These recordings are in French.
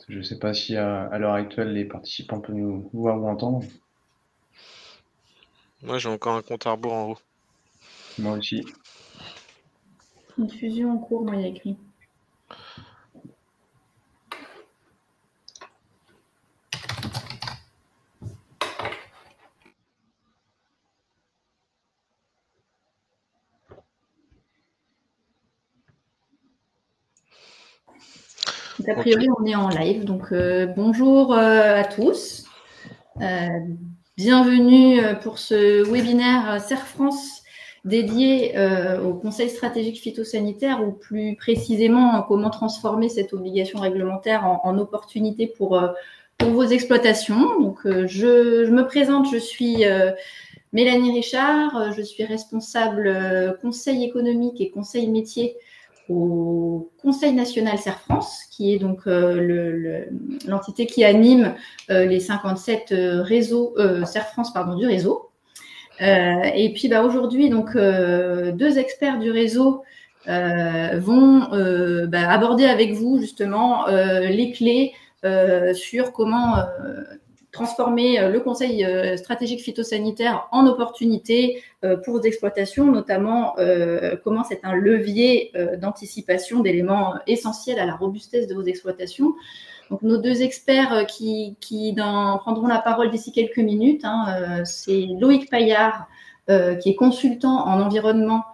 Je ne sais pas si à l'heure actuelle, les participants peuvent nous voir ou entendre. Moi, j'ai encore un compte à rebours en haut. Moi aussi. Une fusion en cours, moi, il y a écrit. Donc, a Ok. priori, on est en live. Donc, bonjour à tous. Bienvenue pour ce webinaire CERF France dédié au Conseil stratégique phytosanitaire, ou plus précisément comment transformer cette obligation réglementaire en opportunité pour vos exploitations. Donc, je me présente, je suis Mélanie Richard, je suis responsable conseil économique et conseil métier au Conseil national CERF France, qui est donc l'entité qui anime les 57 réseaux CERF France du réseau. Et puis aujourd'hui, donc deux experts du réseau vont aborder avec vous justement les clés sur comment transformer le conseil stratégique phytosanitaire en opportunité pour vos exploitations, notamment comment c'est un levier d'anticipation d'éléments essentiels à la robustesse de vos exploitations. Donc, nos deux experts qui prendront la parole d'ici quelques minutes, c'est Loïc Paillard, qui est consultant en environnement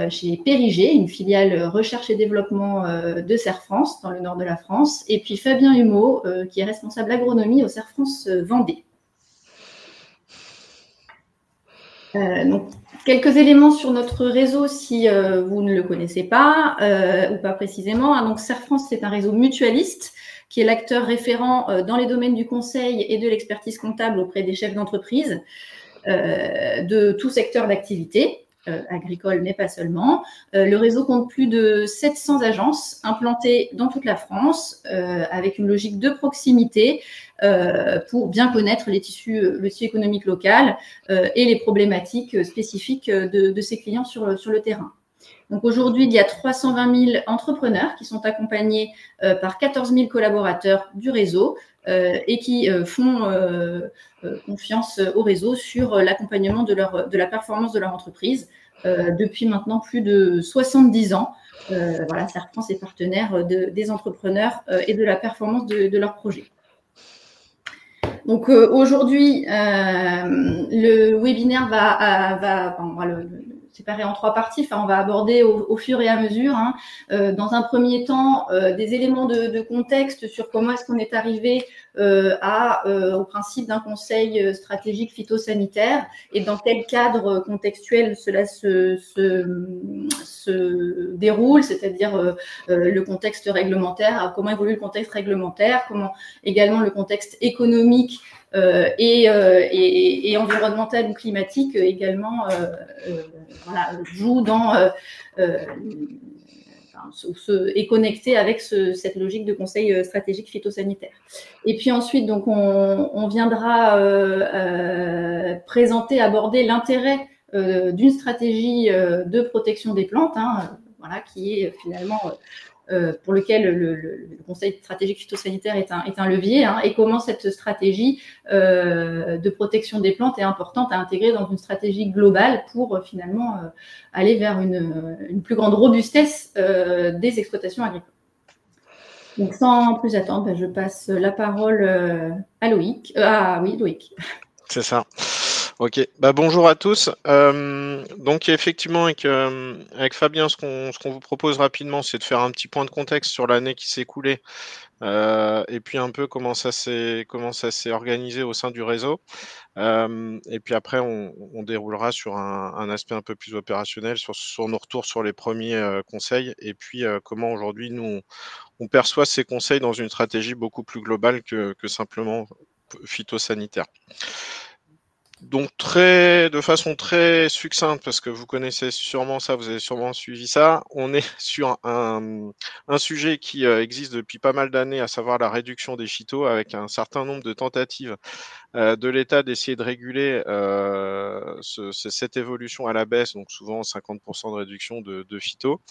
chez Périgé, une filiale recherche et développement de CERF France, dans le nord de la France, et puis Fabien Humeau, qui est responsable agronomie au CERF France Vendée. Donc, quelques éléments sur notre réseau si vous ne le connaissez pas ou pas précisément. Donc, CERF France, c'est un réseau mutualiste qui est l'acteur référent dans les domaines du conseil et de l'expertise comptable auprès des chefs d'entreprise de tout secteur d'activité. Agricole, mais pas seulement. Le réseau compte plus de 700 agences implantées dans toute la France, avec une logique de proximité pour bien connaître le tissu économique local et les problématiques spécifiques de ses clients sur le terrain. Donc aujourd'hui, il y a 320 000 entrepreneurs qui sont accompagnés par 14 000 collaborateurs du réseau et qui font confiance au réseau sur l'accompagnement de la performance de leur entreprise depuis maintenant plus de 70 ans. Voilà, CERF France est partenaire des entrepreneurs et de la performance de leurs projets. Donc aujourd'hui, le webinaire on va le séparer en trois parties. Enfin, on va aborder au fur et à mesure, dans un premier temps, des éléments de contexte sur comment est-ce qu'on est arrivé au principe d'un conseil stratégique phytosanitaire et dans quel cadre contextuel cela se déroule, c'est-à-dire le contexte réglementaire, comment évolue le contexte réglementaire, comment également le contexte économique et environnemental ou climatique également joue dans est connecté avec cette logique de conseil stratégique phytosanitaire. Et puis ensuite, donc, on viendra aborder l'intérêt d'une stratégie de protection des plantes, qui est finalement pour lequel le conseil stratégique phytosanitaire est un levier, et comment cette stratégie de protection des plantes est importante à intégrer dans une stratégie globale pour finalement aller vers une plus grande robustesse des exploitations agricoles. Donc, sans plus attendre, je passe la parole à Loïc. Loïc. C'est ça. Ok. Bonjour à tous. Donc effectivement, avec Fabien, ce qu'on vous propose rapidement, c'est de faire un petit point de contexte sur l'année qui s'est écoulée et puis un peu comment ça s'est organisé au sein du réseau. Et puis après, on déroulera sur un aspect un peu plus opérationnel, sur nos retours sur les premiers conseils, et puis comment aujourd'hui nous on perçoit ces conseils dans une stratégie beaucoup plus globale que simplement phytosanitaire. Donc de façon très succincte, parce que vous connaissez sûrement ça, vous avez sûrement suivi ça, on est sur un sujet qui existe depuis pas mal d'années, à savoir la réduction des phytos, avec un certain nombre de tentatives de l'État d'essayer de réguler cette évolution à la baisse, donc souvent 50% de réduction de phyto.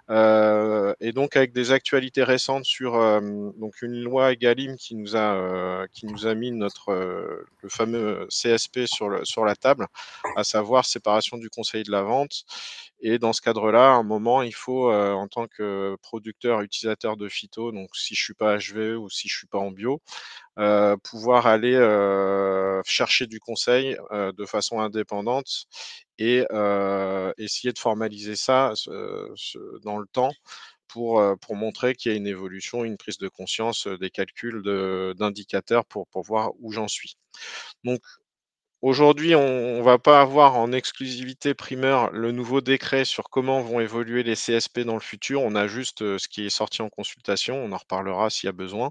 Et donc avec des actualités récentes sur donc une loi Egalim qui nous a mis le fameux CSP sur la table, à savoir séparation du conseil de la vente. Et dans ce cadre-là, à un moment, il faut, en tant que producteur, utilisateur de phyto, donc si je suis pas HVE ou si je suis pas en bio, pouvoir aller chercher du conseil de façon indépendante et essayer de formaliser ça dans le temps pour montrer qu'il y a une évolution, une prise de conscience des calculs d'indicateurs pour voir où j'en suis. Donc aujourd'hui, on ne va pas avoir en exclusivité primeur le nouveau décret sur comment vont évoluer les CSP dans le futur. On a juste ce qui est sorti en consultation. On en reparlera s'il y a besoin.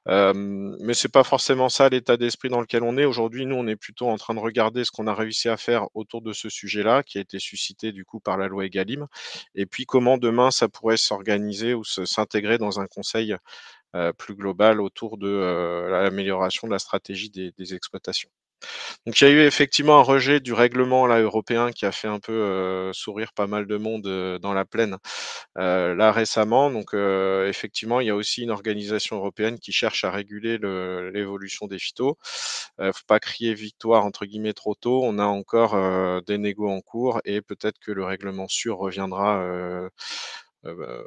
Mais c'est pas forcément ça l'état d'esprit dans lequel on est. Aujourd'hui, nous, on est plutôt en train de regarder ce qu'on a réussi à faire autour de ce sujet-là, qui a été suscité du coup par la loi Egalim, et puis comment demain ça pourrait s'organiser ou s'intégrer dans un conseil plus global autour de l'amélioration de la stratégie des exploitations. Donc il y a eu effectivement un rejet du règlement là, européen qui a fait un peu sourire pas mal de monde dans la plaine là récemment. Donc effectivement, il y a aussi une organisation européenne qui cherche à réguler l'évolution des phytos. Faut pas crier victoire entre guillemets trop tôt. On a encore des négos en cours et peut-être que le règlement sûr reviendra.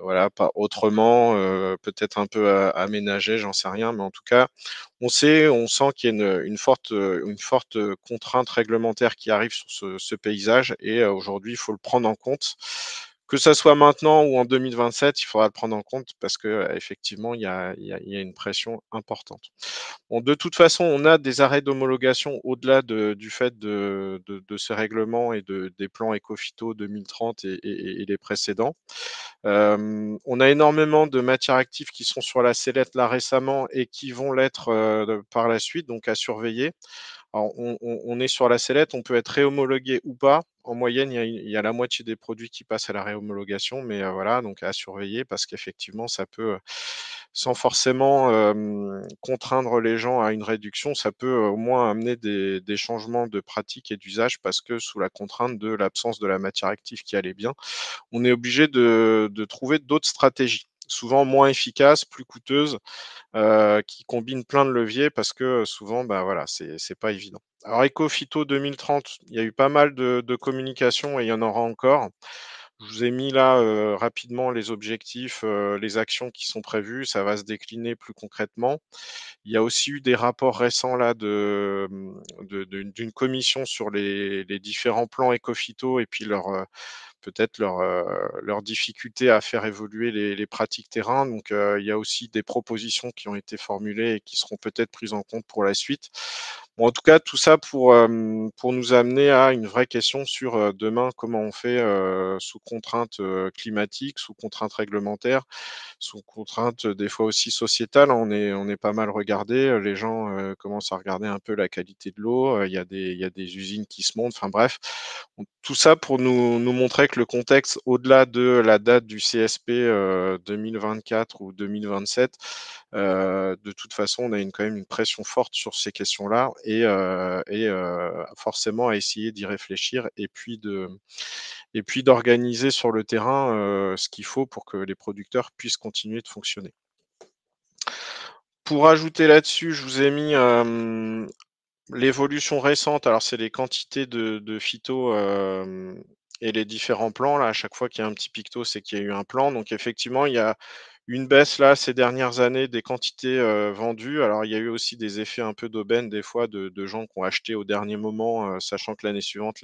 Voilà, pas autrement, peut-être un peu aménagé, j'en sais rien, mais en tout cas, on sent qu'il y a une forte contrainte réglementaire qui arrive sur ce paysage et aujourd'hui, il faut le prendre en compte. Que ça soit maintenant ou en 2027, il faudra le prendre en compte parce que effectivement, il y a une pression importante. Bon, de toute façon, on a des arrêts d'homologation au-delà du fait de ces règlements et des plans Ecophyto 2030 et les précédents. On a énormément de matières actives qui sont sur la sellette là récemment et qui vont l'être par la suite, donc à surveiller. Alors, on est sur la sellette, on peut être réhomologué ou pas. En moyenne, il y a la moitié des produits qui passent à la réhomologation, mais voilà, donc à surveiller parce qu'effectivement, ça peut, sans forcément contraindre les gens à une réduction, ça peut au moins amener des changements de pratique et d'usage parce que sous la contrainte de l'absence de la matière active qui allait bien, on est obligé de trouver d'autres stratégies, souvent moins efficaces, plus coûteuses, qui combinent plein de leviers parce que souvent, bah, voilà, c'est pas évident. Alors Ecophyto 2030, il y a eu pas mal de communication et il y en aura encore. Je vous ai mis là, rapidement les objectifs, les actions qui sont prévues. Ça va se décliner plus concrètement. Il y a aussi eu des rapports récents là d'une commission sur les différents plans Ecophyto et puis peut-être leur difficulté à faire évoluer les pratiques terrain. Donc, il y a aussi des propositions qui ont été formulées et qui seront peut-être prises en compte pour la suite. Bon, en tout cas, tout ça pour nous amener à une vraie question sur demain, comment on fait sous contrainte climatique, sous contrainte réglementaire, sous contrainte des fois aussi sociétale. On est pas mal regardé. Les gens commencent à regarder un peu la qualité de l'eau. Il y a des usines qui se montent. Enfin bref, tout ça pour nous montrer que le contexte, au-delà de la date du CSP 2024 ou 2027, de toute façon, on a quand même une pression forte sur ces questions-là et forcément à essayer d'y réfléchir et puis d'organiser sur le terrain ce qu'il faut pour que les producteurs puissent continuer de fonctionner. Pour ajouter là-dessus, je vous ai mis l'évolution récente. Alors, c'est les quantités de phyto et les différents plans. Là, à chaque fois qu'il y a un petit picto, c'est qu'il y a eu un plan. Donc, effectivement, il y a une baisse là ces dernières années des quantités vendues. Alors, il y a eu aussi des effets un peu d'aubaine des fois de gens qui ont acheté au dernier moment, sachant que l'année suivante,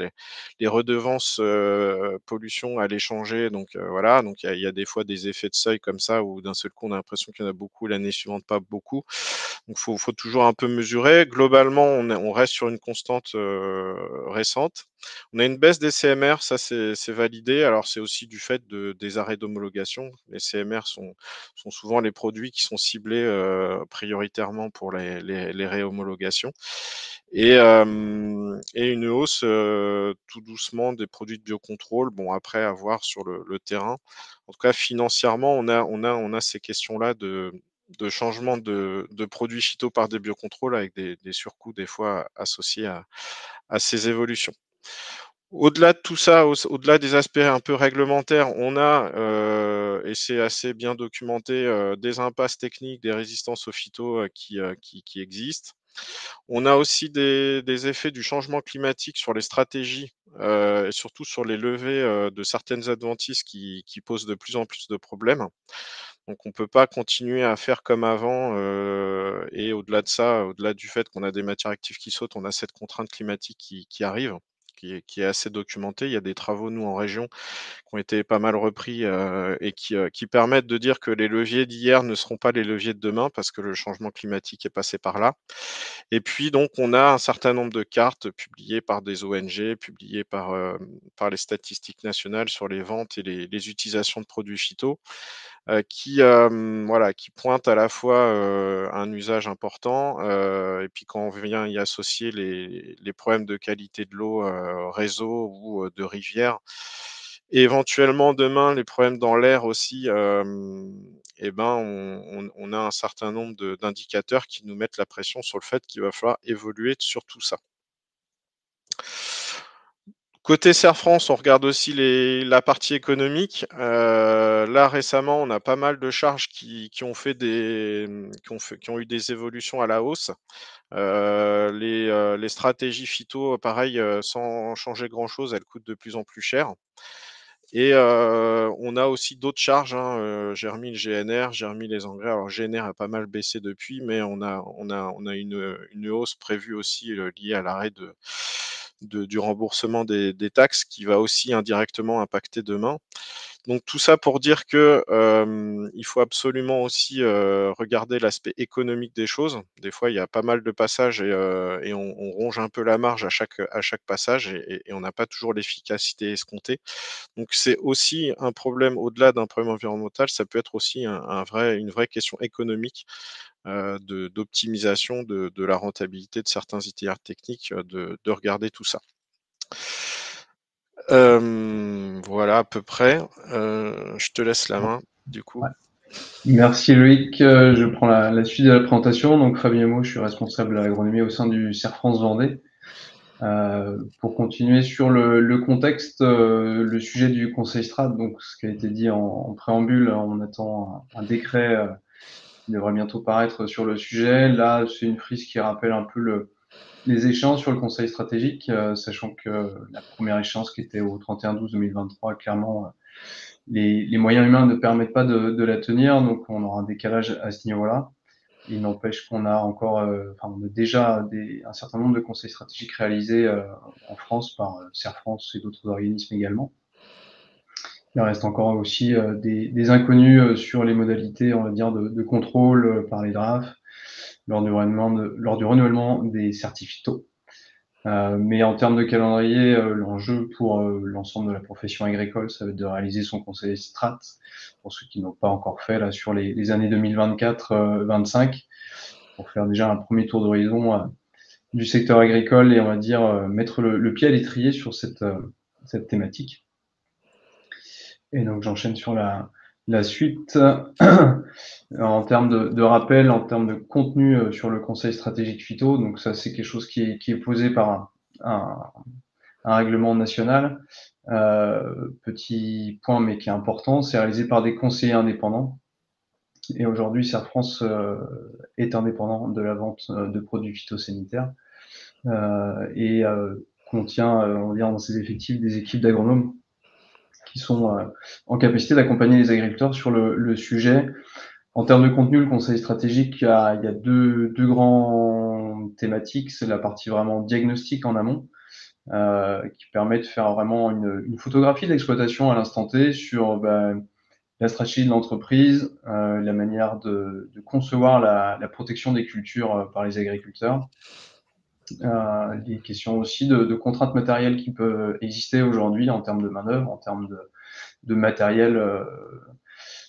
les redevances pollution allaient changer. Donc, voilà. Donc, il y a des fois des effets de seuil comme ça où d'un seul coup, on a l'impression qu'il y en a beaucoup, l'année suivante, pas beaucoup. Donc, faut toujours un peu mesurer. Globalement, on reste sur une constante récente. On a une baisse des CMR, ça c'est validé. Alors c'est aussi du fait des arrêts d'homologation. Les CMR sont souvent les produits qui sont ciblés prioritairement pour les réhomologations. Et une hausse tout doucement des produits de biocontrôle. Bon, après, à voir sur le terrain. En tout cas, financièrement, on a ces questions-là de changement de produits phyto par des biocontrôles avec des surcoûts des fois associés à ces évolutions. Au-delà de tout ça, au-delà des aspects un peu réglementaires, on a, et c'est assez bien documenté, des impasses techniques, des résistances aux phyto qui existent. On a aussi des effets du changement climatique sur les stratégies et surtout sur les levées de certaines adventices qui posent de plus en plus de problèmes. Donc on ne peut pas continuer à faire comme avant et au-delà de ça, au-delà du fait qu'on a des matières actives qui sautent, on a cette contrainte climatique qui arrive, qui est assez documentée. Il y a des travaux, nous, en région, qui ont été pas mal repris et qui permettent de dire que les leviers d'hier ne seront pas les leviers de demain parce que le changement climatique est passé par là. Et puis donc on a un certain nombre de cartes publiées par des ONG, publiées par les statistiques nationales sur les ventes et les utilisations de produits phyto, qui pointent à la fois un usage important et puis quand on vient y associer les problèmes de qualité de l'eau, réseau ou de rivière, et éventuellement demain les problèmes dans l'air aussi, et ben on a un certain nombre d'indicateurs qui nous mettent la pression sur le fait qu'il va falloir évoluer sur tout ça. Côté Serre France, on regarde aussi la partie économique. Là récemment, on a pas mal de charges qui ont eu des évolutions à la hausse. Les stratégies phyto, pareil, sans changer grand-chose, elles coûtent de plus en plus cher. Et on a aussi d'autres charges, hein, j'ai remis le GNR, j'ai remis les engrais. Alors GNR a pas mal baissé depuis, mais on a une hausse prévue aussi liée à l'arrêt du remboursement des taxes qui va aussi indirectement impacter demain. Donc tout ça pour dire que il faut absolument aussi regarder l'aspect économique des choses. Des fois, il y a pas mal de passages et on ronge un peu la marge à chaque passage et on n'a pas toujours l'efficacité escomptée. Donc c'est aussi un problème, au-delà d'un problème environnemental, ça peut être aussi une vraie question économique d'optimisation de la rentabilité de certains itinéraires techniques, de regarder tout ça. Voilà à peu près. Je te laisse la main, du coup. Ouais. Merci Loïc. Je prends la suite de la présentation. Donc Fabien Mo, je suis responsable de l'agronomie au sein du Serre France Vendée. Pour continuer sur le contexte, le sujet du Conseil Strat, donc ce qui a été dit en préambule, on attend un décret qui devrait bientôt paraître sur le sujet. Là, c'est une frise qui rappelle un peu les échéances sur le Conseil stratégique, sachant que la première échéance qui était au 31/12/2023, clairement, les moyens humains ne permettent pas de la tenir, donc on aura un décalage à ce niveau-là. Il n'empêche qu'on a encore, on a déjà un certain nombre de conseils stratégiques réalisés en France par Serre France et d'autres organismes également. Il reste encore aussi des inconnus sur les modalités, on va dire, de contrôle par les DRAF lors du renouvellement des certificats. Mais en termes de calendrier, l'enjeu pour l'ensemble de la profession agricole, ça va être de réaliser son conseil strat, pour ceux qui n'ont pas encore fait là sur les années 2024-25, pour faire déjà un premier tour d'horizon du secteur agricole et on va dire mettre le pied à l'étrier sur cette thématique. Et donc j'enchaîne sur la suite. En termes de rappel, en termes de contenu sur le conseil stratégique phyto, donc ça c'est quelque chose qui est posé par un règlement national. Petit point mais qui est important, c'est réalisé par des conseillers indépendants. Et aujourd'hui, Serre France est indépendant de la vente de produits phytosanitaires et contient, on va dire, dans ses effectifs des équipes d'agronomes qui sont en capacité d'accompagner les agriculteurs sur le sujet. En termes de contenu, le conseil stratégique, il y a deux grandes thématiques. C'est la partie vraiment diagnostic en amont, qui permet de faire vraiment une photographie de l'exploitation à l'instant T sur la stratégie de l'entreprise, la manière de concevoir la protection des cultures par les agriculteurs. Les questions aussi de contraintes matérielles qui peuvent exister aujourd'hui en termes de main-d'œuvre, en termes de matériel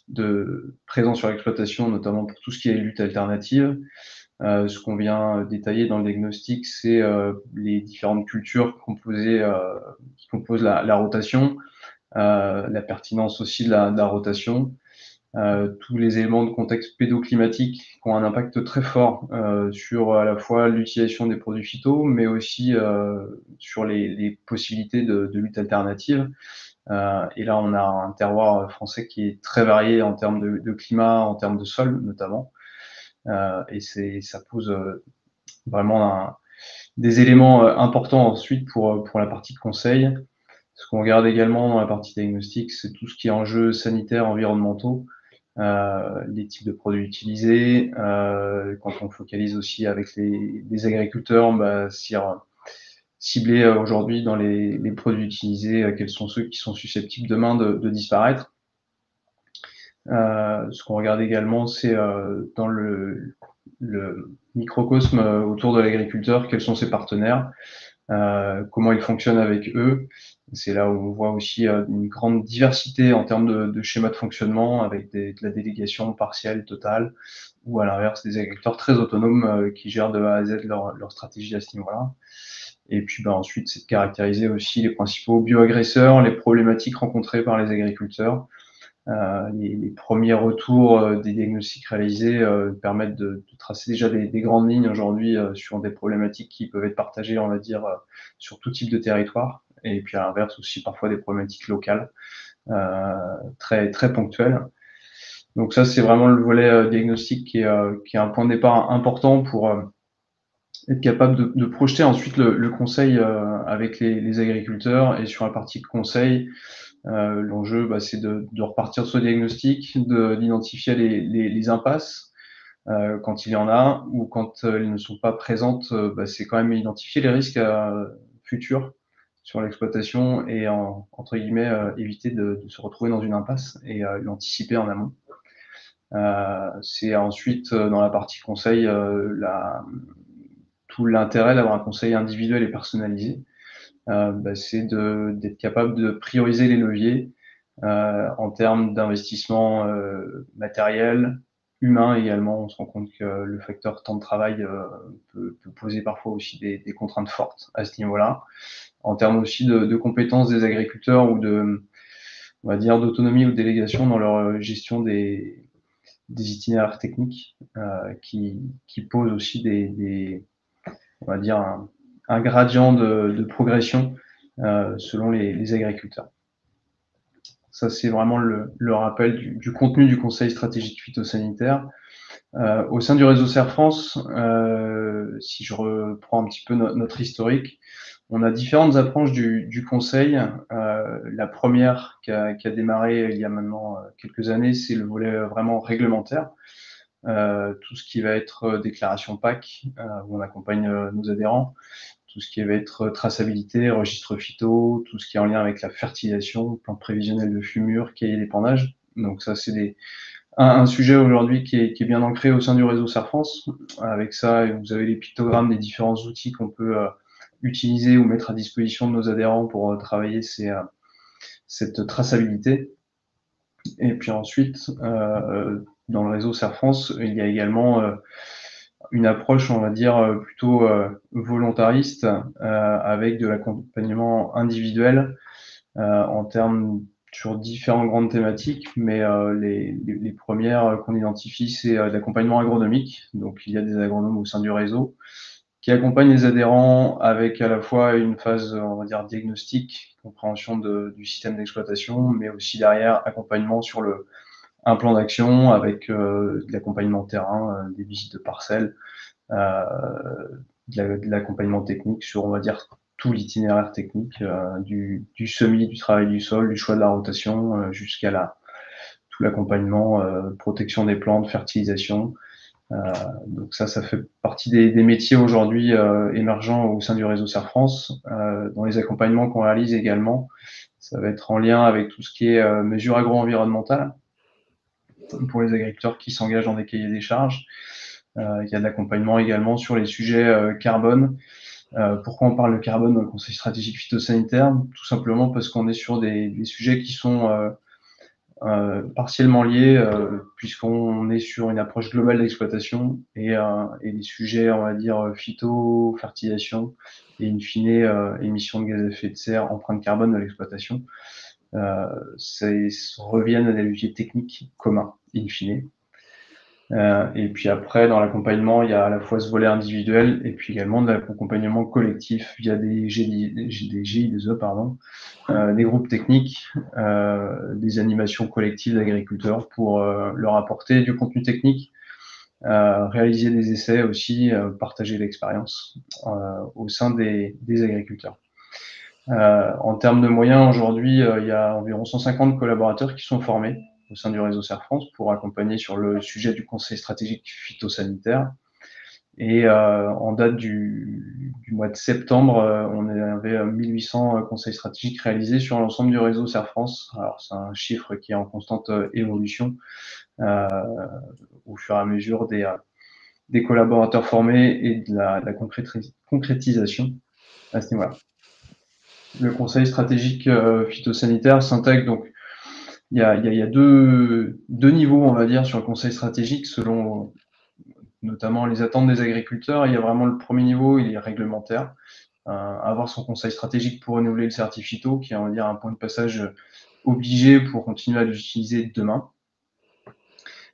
de présent sur l'exploitation, notamment pour tout ce qui est lutte alternative. Ce qu'on vient détailler dans le diagnostic, c'est les différentes cultures qui composent la rotation, la pertinence aussi de la rotation, tous les éléments de contexte pédoclimatique qui ont un impact très fort sur à la fois l'utilisation des produits phyto, mais aussi sur les possibilités de lutte alternative. Et là, on a un terroir français qui est très varié en termes de climat, en termes de sol notamment. Et ça pose vraiment des éléments importants ensuite pour la partie conseil. Ce qu'on regarde également dans la partie diagnostic, c'est tout ce qui est enjeux sanitaires, environnementaux, les types de produits utilisés. Quand on focalise aussi avec les agriculteurs, cibler aujourd'hui dans les produits utilisés, quels sont ceux qui sont susceptibles demain de disparaître. Ce qu'on regarde également, c'est dans le microcosme autour de l'agriculteur, quels sont ses partenaires, comment il fonctionne avec eux. C'est là où on voit aussi une grande diversité en termes de schémas de fonctionnement, avec de la délégation partielle, totale, ou à l'inverse des agriculteurs très autonomes qui gèrent de A à Z leur stratégie à ce niveau-là. Et puis ensuite, c'est de caractériser aussi les principaux bioagresseurs, les problématiques rencontrées par les agriculteurs. Les premiers retours des diagnostics réalisés permettent de tracer déjà des grandes lignes aujourd'hui sur des problématiques qui peuvent être partagées, on va dire, sur tout type de territoire. Et puis à l'inverse aussi parfois des problématiques locales très, très ponctuelles. Donc ça, c'est vraiment le volet diagnostic qui est un point de départ important pour être capable de projeter ensuite le conseil avec les agriculteurs. Et sur la partie conseil, l'enjeu, c'est de repartir sur le diagnostic, d'identifier les impasses quand il y en a, ou quand elles ne sont pas présentes, c'est quand même identifier les risques futurs sur l'exploitation et entre guillemets éviter de se retrouver dans une impasse et l'anticiper en amont. C'est ensuite dans la partie conseil tout l'intérêt d'avoir un conseil individuel et personnalisé. C'est d'être capable de prioriser les leviers en termes d'investissement matériel, humain également. On se rend compte que le facteur temps de travail peut poser parfois aussi des contraintes fortes à ce niveau-là. En termes aussi de compétences des agriculteurs ou on va dire, d'autonomie ou de délégation dans leur gestion des itinéraires techniques qui posent aussi on va dire, un gradient de progression selon les agriculteurs. Ça, c'est vraiment le rappel du contenu du Conseil stratégique phytosanitaire. Au sein du réseau Serre France, si je reprends un petit peu notre historique, on a différentes approches du Conseil. La première qui a démarré il y a maintenant quelques années, c'est le volet vraiment réglementaire. Tout ce qui va être déclaration PAC, où on accompagne nos adhérents, tout ce qui va être traçabilité, registre phyto, tout ce qui est en lien avec la fertilisation, plan prévisionnel de fumure, cahier d'épandage. Donc ça, c'est un sujet aujourd'hui qui est bien ancré au sein du réseau Serre France. Avec ça, vous avez les pictogrammes des différents outils qu'on peut utiliser ou mettre à disposition de nos adhérents pour travailler cette traçabilité. Et puis ensuite, dans le réseau Serre France, il y a également une approche, on va dire, plutôt volontariste, avec de l'accompagnement individuel en termes sur différentes grandes thématiques, mais les premières qu'on identifie, c'est l'accompagnement agronomique. Donc il y a des agronomes au sein du réseau qui accompagnent les adhérents avec à la fois une phase, on va dire, diagnostique, compréhension du système d'exploitation, mais aussi derrière accompagnement sur un plan d'action avec de l'accompagnement terrain, des visites de parcelles, de l'accompagnement technique sur, on va dire, tout l'itinéraire technique, du semis, du travail du sol, du choix de la rotation, jusqu'à tout l'accompagnement, protection des plantes, fertilisation. Donc ça fait partie des métiers aujourd'hui émergents au sein du réseau Serre France. Dans les accompagnements qu'on réalise également, ça va être en lien avec tout ce qui est mesures agro-environnementales pour les agriculteurs qui s'engagent dans des cahiers des charges. Il y a de l'accompagnement également sur les sujets carbone Pourquoi on parle de carbone dans le conseil stratégique phytosanitaire? Tout simplement parce qu'on est sur des sujets qui sont partiellement liés, puisqu'on est sur une approche globale d'exploitation et les sujets, on va dire, phyto, fertilisation et in fine, émissions de gaz à effet de serre, empreinte carbone de l'exploitation, reviennent à des leviers techniques communs, in fine. Et puis après, dans l'accompagnement, il y a à la fois ce volet individuel et puis également de l'accompagnement collectif via des GIDE, pardon, des groupes techniques, des animations collectives d'agriculteurs pour leur apporter du contenu technique, réaliser des essais aussi, partager l'expérience au sein des agriculteurs. En termes de moyens, aujourd'hui, il y a environ 150 collaborateurs qui sont formés au sein du réseau Serre France pour accompagner sur le sujet du conseil stratégique phytosanitaire. Et en date du mois de septembre, on avait 1800 conseils stratégiques réalisés sur l'ensemble du réseau Serre France. Alors c'est un chiffre qui est en constante évolution au fur et à mesure des collaborateurs formés et de la concrétisation à ce niveau-là. Le conseil stratégique phytosanitaire s'intègre donc. Il y a deux niveaux, on va dire, sur le conseil stratégique selon notamment les attentes des agriculteurs. Il y a vraiment le premier niveau, il est réglementaire. Avoir son conseil stratégique pour renouveler le certificat phyto, qui est, on va dire, un point de passage obligé pour continuer à l'utiliser demain.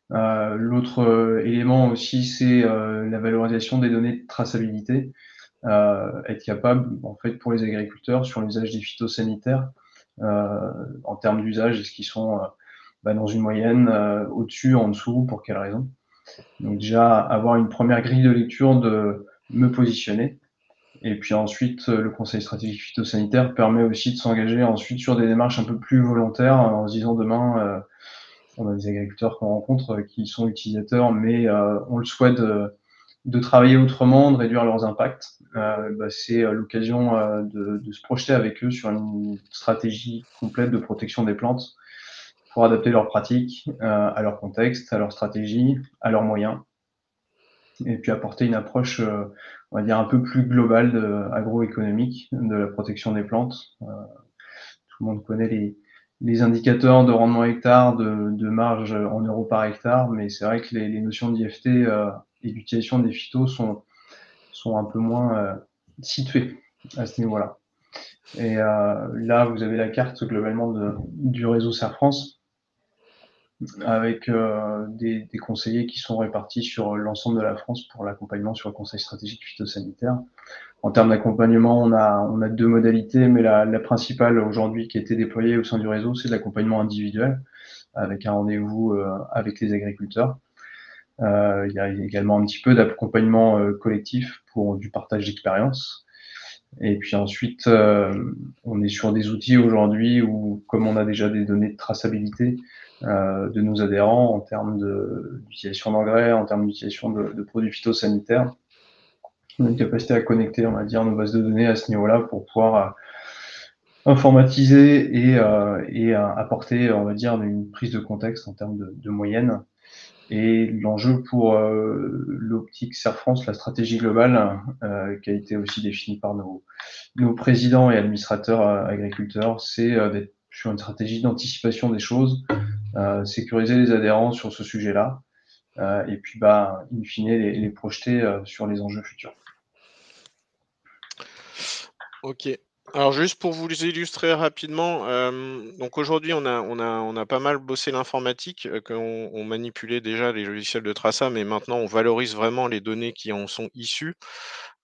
L'autre élément aussi, c'est la valorisation des données de traçabilité. Être capable, en fait, pour les agriculteurs, sur l'usage des phytosanitaires, en termes d'usage, est-ce qu'ils sont dans une moyenne, au-dessus, en dessous, pour quelles raisons? Donc déjà, avoir une première grille de lecture de me positionner. Et puis ensuite, le conseil stratégique phytosanitaire permet aussi de s'engager ensuite sur des démarches un peu plus volontaires en se disant demain, on a des agriculteurs qu'on rencontre qui sont utilisateurs, mais on le souhaite de travailler autrement, de réduire leurs impacts. C'est l'occasion de se projeter avec eux sur une stratégie complète de protection des plantes pour adapter leurs pratiques à leur contexte, à leur stratégie, à leurs moyens, et puis apporter une approche, on va dire, un peu plus globale agroéconomique de la protection des plantes. Tout le monde connaît les indicateurs de rendement hectare, de marge en euros par hectare, mais c'est vrai que les notions d'IFT et d'utilisation des phytos sont un peu moins situées à ce niveau-là. Et là, vous avez la carte globalement du réseau Serre France, avec des conseillers qui sont répartis sur l'ensemble de la France pour l'accompagnement sur le conseil stratégique phytosanitaire. En termes d'accompagnement, on a deux modalités, mais la principale aujourd'hui qui a été déployée au sein du réseau, c'est de l'accompagnement individuel, avec un rendez-vous avec les agriculteurs. Il y a également un petit peu d'accompagnement collectif pour du partage d'expérience. Et puis ensuite, on est sur des outils aujourd'hui où, comme on a déjà des données de traçabilité de nos adhérents en termes d'utilisation d'engrais, en termes d'utilisation de produits phytosanitaires, on a une capacité à connecter, on va dire, nos bases de données à ce niveau-là pour pouvoir informatiser et apporter, on va dire, une prise de contexte en termes de moyenne. Et l'enjeu pour l'optique Serre France, la stratégie globale, qui a été aussi définie par nos présidents et administrateurs agriculteurs, c'est d'être sur une stratégie d'anticipation des choses, sécuriser les adhérents sur ce sujet-là, et puis in fine les projeter sur les enjeux futurs. Ok. Alors juste pour vous illustrer rapidement, donc aujourd'hui on a pas mal bossé l'informatique, qu'on manipulait déjà les logiciels de traçat, mais maintenant on valorise vraiment les données qui en sont issues,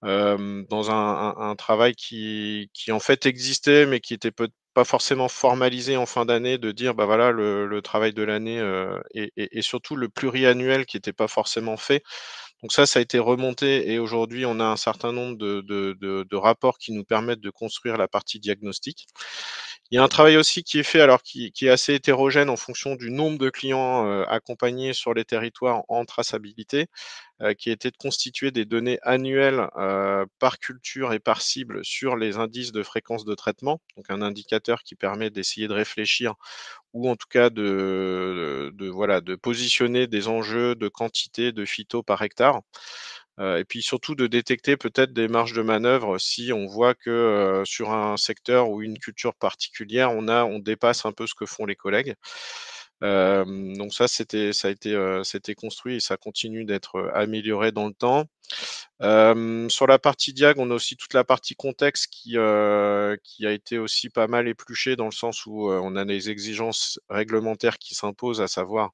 dans un travail qui en fait existait, mais qui était pas forcément formalisé en fin d'année, de dire bah voilà le travail de l'année, et surtout le pluriannuel qui n'était pas forcément fait. Donc ça a été remonté et aujourd'hui, on a un certain nombre de rapports qui nous permettent de construire la partie diagnostic. Il y a un travail aussi qui est fait, alors qui est assez hétérogène en fonction du nombre de clients accompagnés sur les territoires en traçabilité, qui était de constituer des données annuelles par culture et par cible sur les indices de fréquence de traitement, donc un indicateur qui permet d'essayer de réfléchir ou en tout cas de positionner des enjeux de quantité de phyto par hectare. Et puis surtout de détecter peut-être des marges de manœuvre si on voit que, sur un secteur ou une culture particulière, on dépasse un peu ce que font les collègues. Donc c'était construit et ça continue d'être, amélioré dans le temps. Sur la partie diag, on a aussi toute la partie contexte qui a été aussi pas mal épluchée dans le sens où, on a des exigences réglementaires qui s'imposent, à savoir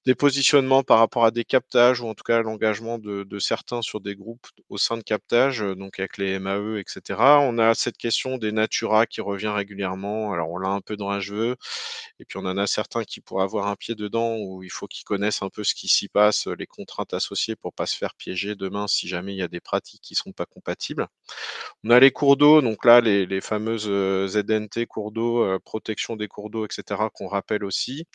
des positionnements par rapport à des captages ou en tout cas l'engagement de certains sur des groupes au sein de captage, donc avec les MAE et cetera. On a cette question des Natura qui revient régulièrement. Alors on l'a un peu dans un jeu et puis on en a certains qui pourraient avoir un pied dedans où il faut qu'ils connaissent un peu ce qui s'y passe, les contraintes associées pour pas se faire piéger demain si jamais il y a des pratiques qui sont pas compatibles. On a les cours d'eau, donc là les fameuses, ZNT cours d'eau, protection des cours d'eau et cetera qu'on rappelle aussi.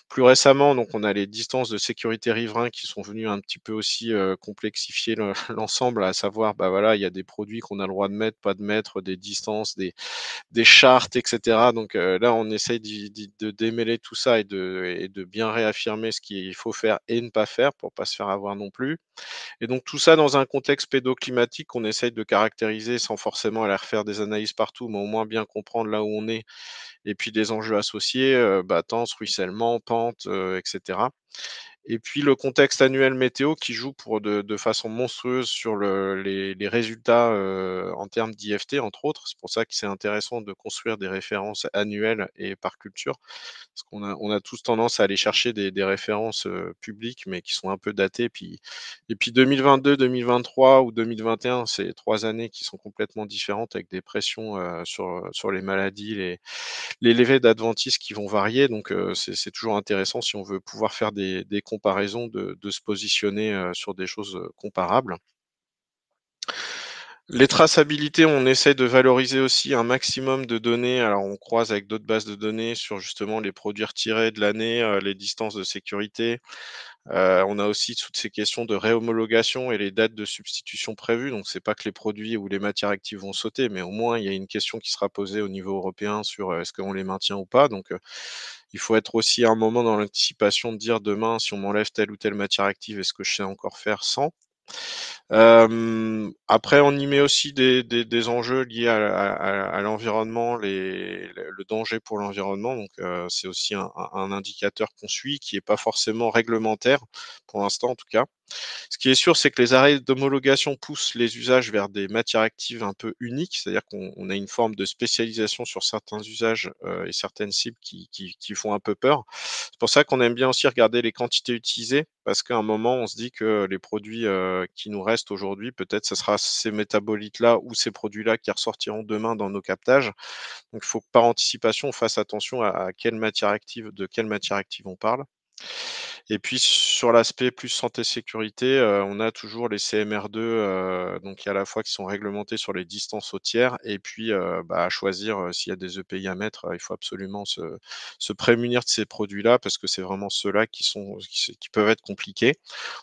Plus récemment, donc on a les distances de sécurité riverains qui sont venus un petit peu aussi, complexifier le l'ensemble, à savoir, bah, voilà, il y a des produits qu'on a le droit de mettre, pas de mettre, des distances, des chartes et cetera. Donc là, on essaye de démêler tout ça et de bien réaffirmer ce qu'il faut faire et ne pas faire pour pas se faire avoir non plus. Et donc tout ça dans un contexte pédoclimatique qu'on essaye de caractériser sans forcément aller refaire des analyses partout, mais au moins bien comprendre là où on est et puis des enjeux associés, battance, ruissellement, pente, et cetera. Et puis le contexte annuel météo qui joue pour de façon monstrueuse sur les résultats, en termes d'IFT, entre autres. C'est pour ça que c'est intéressant de construire des références annuelles et par culture. Parce qu'on a tous tendance à aller chercher des références, publiques, mais qui sont un peu datées. Et puis 2022-2023 ou 2021, c'est 3 années qui sont complètement différentes avec des pressions, sur les maladies, les levées d'adventistes qui vont varier. Donc c'est toujours intéressant si on veut pouvoir faire des comparaisons de se positionner, sur des choses, comparables. Les traçabilités, on essaie de valoriser aussi un maximum de données. Alors on croise avec d'autres bases de données sur justement les produits retirés de l'année, les distances de sécurité. On a aussi toutes ces questions de réhomologation et les dates de substitution prévues. Donc c'est pas que les produits ou les matières actives vont sauter, mais au moins il y a une question qui sera posée au niveau européen sur, est-ce qu'on les maintient ou pas? Donc il faut être aussi à un moment dans l'anticipation de dire: «Demain, si on m'enlève telle ou telle matière active, est-ce que je sais encore faire sans?» Après on y met aussi des enjeux liés à l'environnement, le danger pour l'environnement. Donc c'est aussi un indicateur qu'on suit qui est pas forcément réglementaire, pour l'instant en tout cas. Ce qui est sûr, c'est que les arrêts d'homologation poussent les usages vers des matières actives un peu uniques, c'est-à-dire qu'on a une forme de spécialisation sur certains usages, et certaines cibles qui font un peu peur. C'est pour ça qu'on aime bien aussi regarder les quantités utilisées, parce qu'à un moment, on se dit que les produits, qui nous restent aujourd'hui, peut-être ce sera ces métabolites-là ou ces produits-là qui ressortiront demain dans nos captages. Donc il faut que par anticipation, on fasse attention à quelle matière active de quelle matière active on parle. Et puis sur l'aspect plus santé sécurité, on a toujours les CMR2, donc à la fois qui sont réglementés sur les distances au tiers et puis, à choisir, s'il y a des EPI à mettre, il faut absolument se prémunir de ces produits-là parce que c'est vraiment ceux-là qui peuvent être compliqués.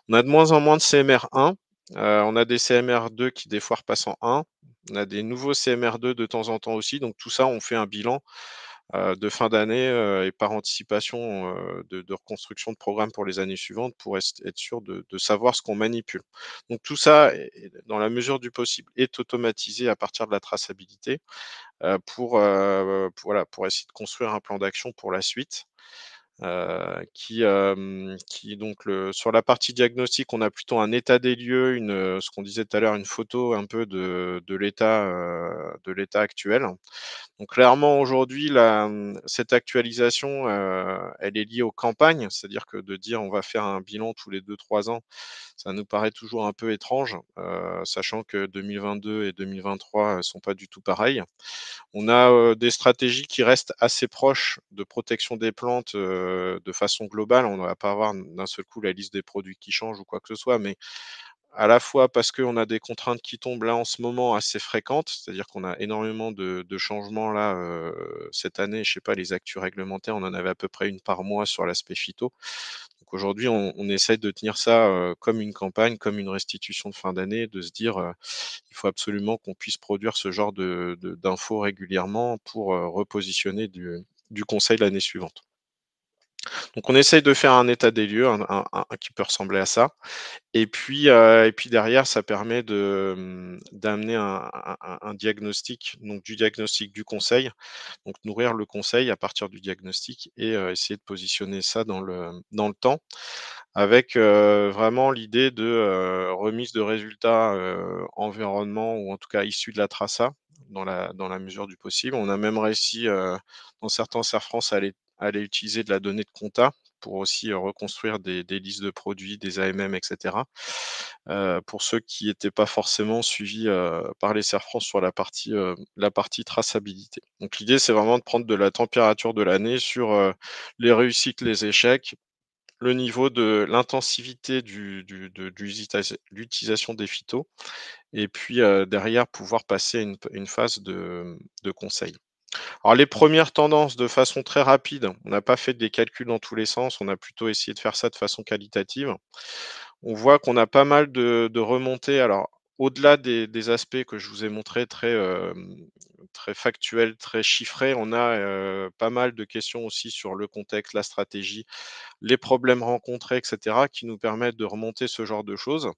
On a de moins en moins de CMR1, on a des CMR2 qui des fois repassent en 1. On a des nouveaux CMR2 de temps en temps aussi, donc tout ça, on fait un bilan de fin d'année, et par anticipation, de reconstruction de programme pour les années suivantes pour être sûr de savoir ce qu'on manipule. Donc tout ça est dans la mesure du possible est automatisé à partir de la traçabilité, voilà, pour essayer de construire un plan d'action pour la suite. Qui donc sur la partie diagnostic, on a plutôt un état des lieux, ce qu'on disait tout à l'heure, une photo un peu de l'état actuel. Donc clairement aujourd'hui cette actualisation, elle est liée aux campagnes, c'est-à-dire que de dire: «On va faire un bilan tous les 2-3 ans», ça nous paraît toujours un peu étrange, sachant que 2022 et 2023, sont pas du tout pareils. On a, des stratégies qui restent assez proches de protection des plantes, de façon globale. On ne va pas avoir d'un seul coup la liste des produits qui change ou quoi que ce soit, mais à la fois parce qu'on a des contraintes qui tombent là en ce moment assez fréquentes, c'est-à-dire qu'on a énormément de changements là, cette année. Je sais pas, les actus réglementaires, on en avait à peu près une par mois sur l'aspect phyto. Donc aujourd'hui, on essaie de tenir ça, comme une campagne, comme une restitution de fin d'année, de se dire, il faut absolument qu'on puisse produire ce genre d'infos régulièrement pour, repositionner du conseil l'année suivante. Donc on essaye de faire un état des lieux qui peut ressembler à ça. Et puis derrière, ça permet d'amener un diagnostic, donc du diagnostic du conseil, donc nourrir le conseil à partir du diagnostic et essayer de positionner ça dans le temps avec, vraiment l'idée de, remise de résultats, environnement ou en tout cas issus de la traça dans la mesure du possible. On a même réussi, dans certains Serre France à aller utiliser de la donnée de compta pour aussi, reconstruire des listes de produits, des AMM et cetera. Pour ceux qui n'étaient pas forcément suivis, par les Serre France sur la partie traçabilité. Donc l'idée, c'est vraiment de prendre de la température de l'année sur, les réussites, les échecs, le niveau de l'intensivité de l'utilisation des phytos et puis, derrière pouvoir passer à une phase de conseil. Alors les premières tendances de façon très rapide, on n'a pas fait des calculs dans tous les sens, on a plutôt essayé de faire ça de façon qualitative. On voit qu'on a pas mal de remontées. Alors, au-delà des aspects que je vous ai montrés très factuels, très chiffrés, on a, pas mal de questions aussi sur le contexte, la stratégie, les problèmes rencontrés et cetera, qui nous permettent de remonter ce genre de choses.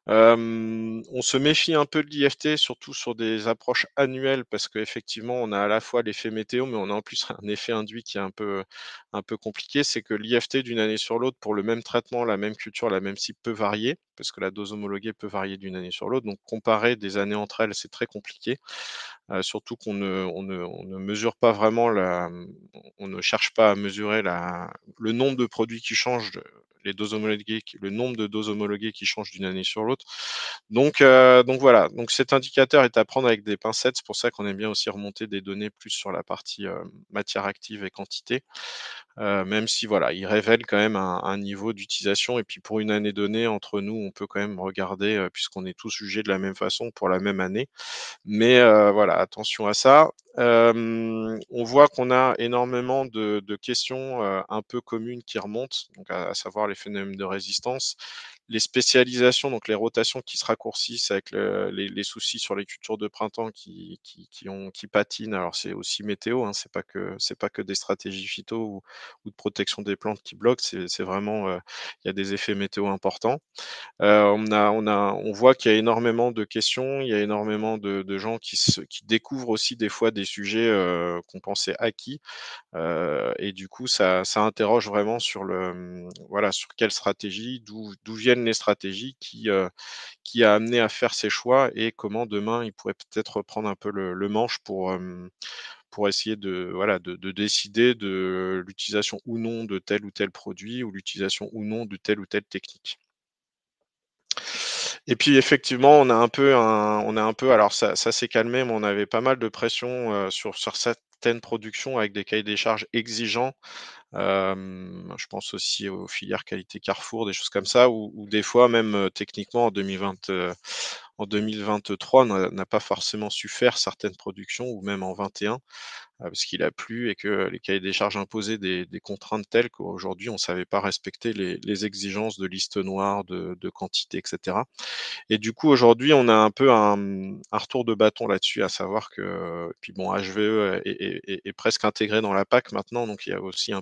On se méfie un peu de l'IFT, surtout sur des approches annuelles parce qu'effectivement, on a à la fois l'effet météo, mais on a en plus un effet induit qui est un peu compliqué. C'est que l'IFT d'une année sur l'autre pour le même traitement, la même culture, la même cible peut varier parce que la dose homologuée peut varier d'une année sur l'autre. Donc comparer des années entre elles, c'est très compliqué, surtout qu'on ne mesure pas vraiment on ne cherche pas à mesurer le nombre de produits qui changent, les doses homologuées, le nombre de doses homologuées qui changent d'une année sur l'autre. Donc voilà, donc cet indicateur est à prendre avec des pincettes. C'est pour ça qu'on aime bien aussi remonter des données plus sur la partie matière active et quantité, même si voilà, il révèle quand même un niveau d'utilisation. Et puis pour une année donnée, entre nous, on peut quand même regarder, puisqu'on est tous jugés de la même façon pour la même année. Mais voilà, attention à ça. On voit qu'on a énormément de questions, un peu communes qui remontent, donc à savoir les phénomènes de résistance, les spécialisations, donc les rotations qui se raccourcissent avec les soucis sur les cultures de printemps qui patinent. Alors c'est aussi météo, hein, c'est pas que des stratégies phyto ou de protection des plantes qui bloquent, c'est vraiment, il y a des effets météo importants. On voit qu'il y a énormément de questions, il y a énormément de gens qui découvrent aussi des fois des sujets, qu'on pensait acquis, et du coup ça interroge vraiment sur voilà, sur quelle stratégie, d'où viennent les stratégies qui a amené à faire ces choix et comment demain ils pourraient peut-être reprendre un peu le manche pour essayer voilà, de décider de l'utilisation ou non de tel ou tel produit ou l'utilisation ou non de telle ou telle technique. Et puis effectivement, on a un peu alors ça s'est calmé, mais on avait pas mal de pression, sur certaines productions avec des cahiers des charges exigeants. Je pense aussi aux filières qualité Carrefour, des choses comme ça, où des fois même, techniquement en 2023, on n'a pas forcément su faire certaines productions ou même en 21, parce qu'il a plu et que les cahiers des charges imposaient des contraintes telles qu'aujourd'hui on ne savait pas respecter les exigences de liste noire, de quantité et cetera. Et du coup, aujourd'hui, on a un peu un retour de bâton là-dessus, à savoir que puis bon, HVE est presque intégré dans la PAC maintenant, donc il y a aussi un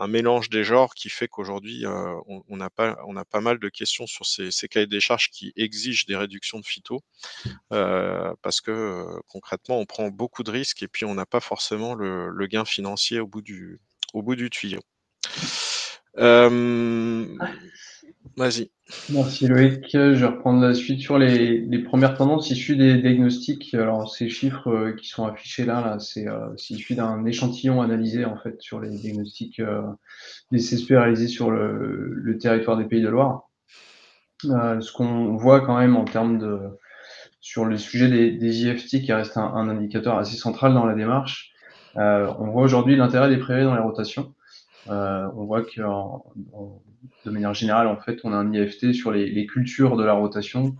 mélange des genres qui fait qu'aujourd'hui, on a pas mal de questions sur ces cahiers des charges qui exigent des réductions de phyto, parce que, concrètement, on prend beaucoup de risques et puis on n'a pas forcément le gain financier au bout du tuyau. Vas-y. Merci Loïc. Je vais reprendre la suite sur les premières tendances issues des diagnostics. Alors ces chiffres qui sont affichés là, c'est issu d'un échantillon analysé en fait sur les diagnostics des CSP réalisés sur le territoire des Pays de Loire. Ce qu'on voit quand même en termes sur le sujet des IFT qui reste un indicateur assez central dans la démarche, on voit aujourd'hui l'intérêt des prairies dans les rotations. On voit que de manière générale, en fait, on a un IFT sur les cultures de la rotation,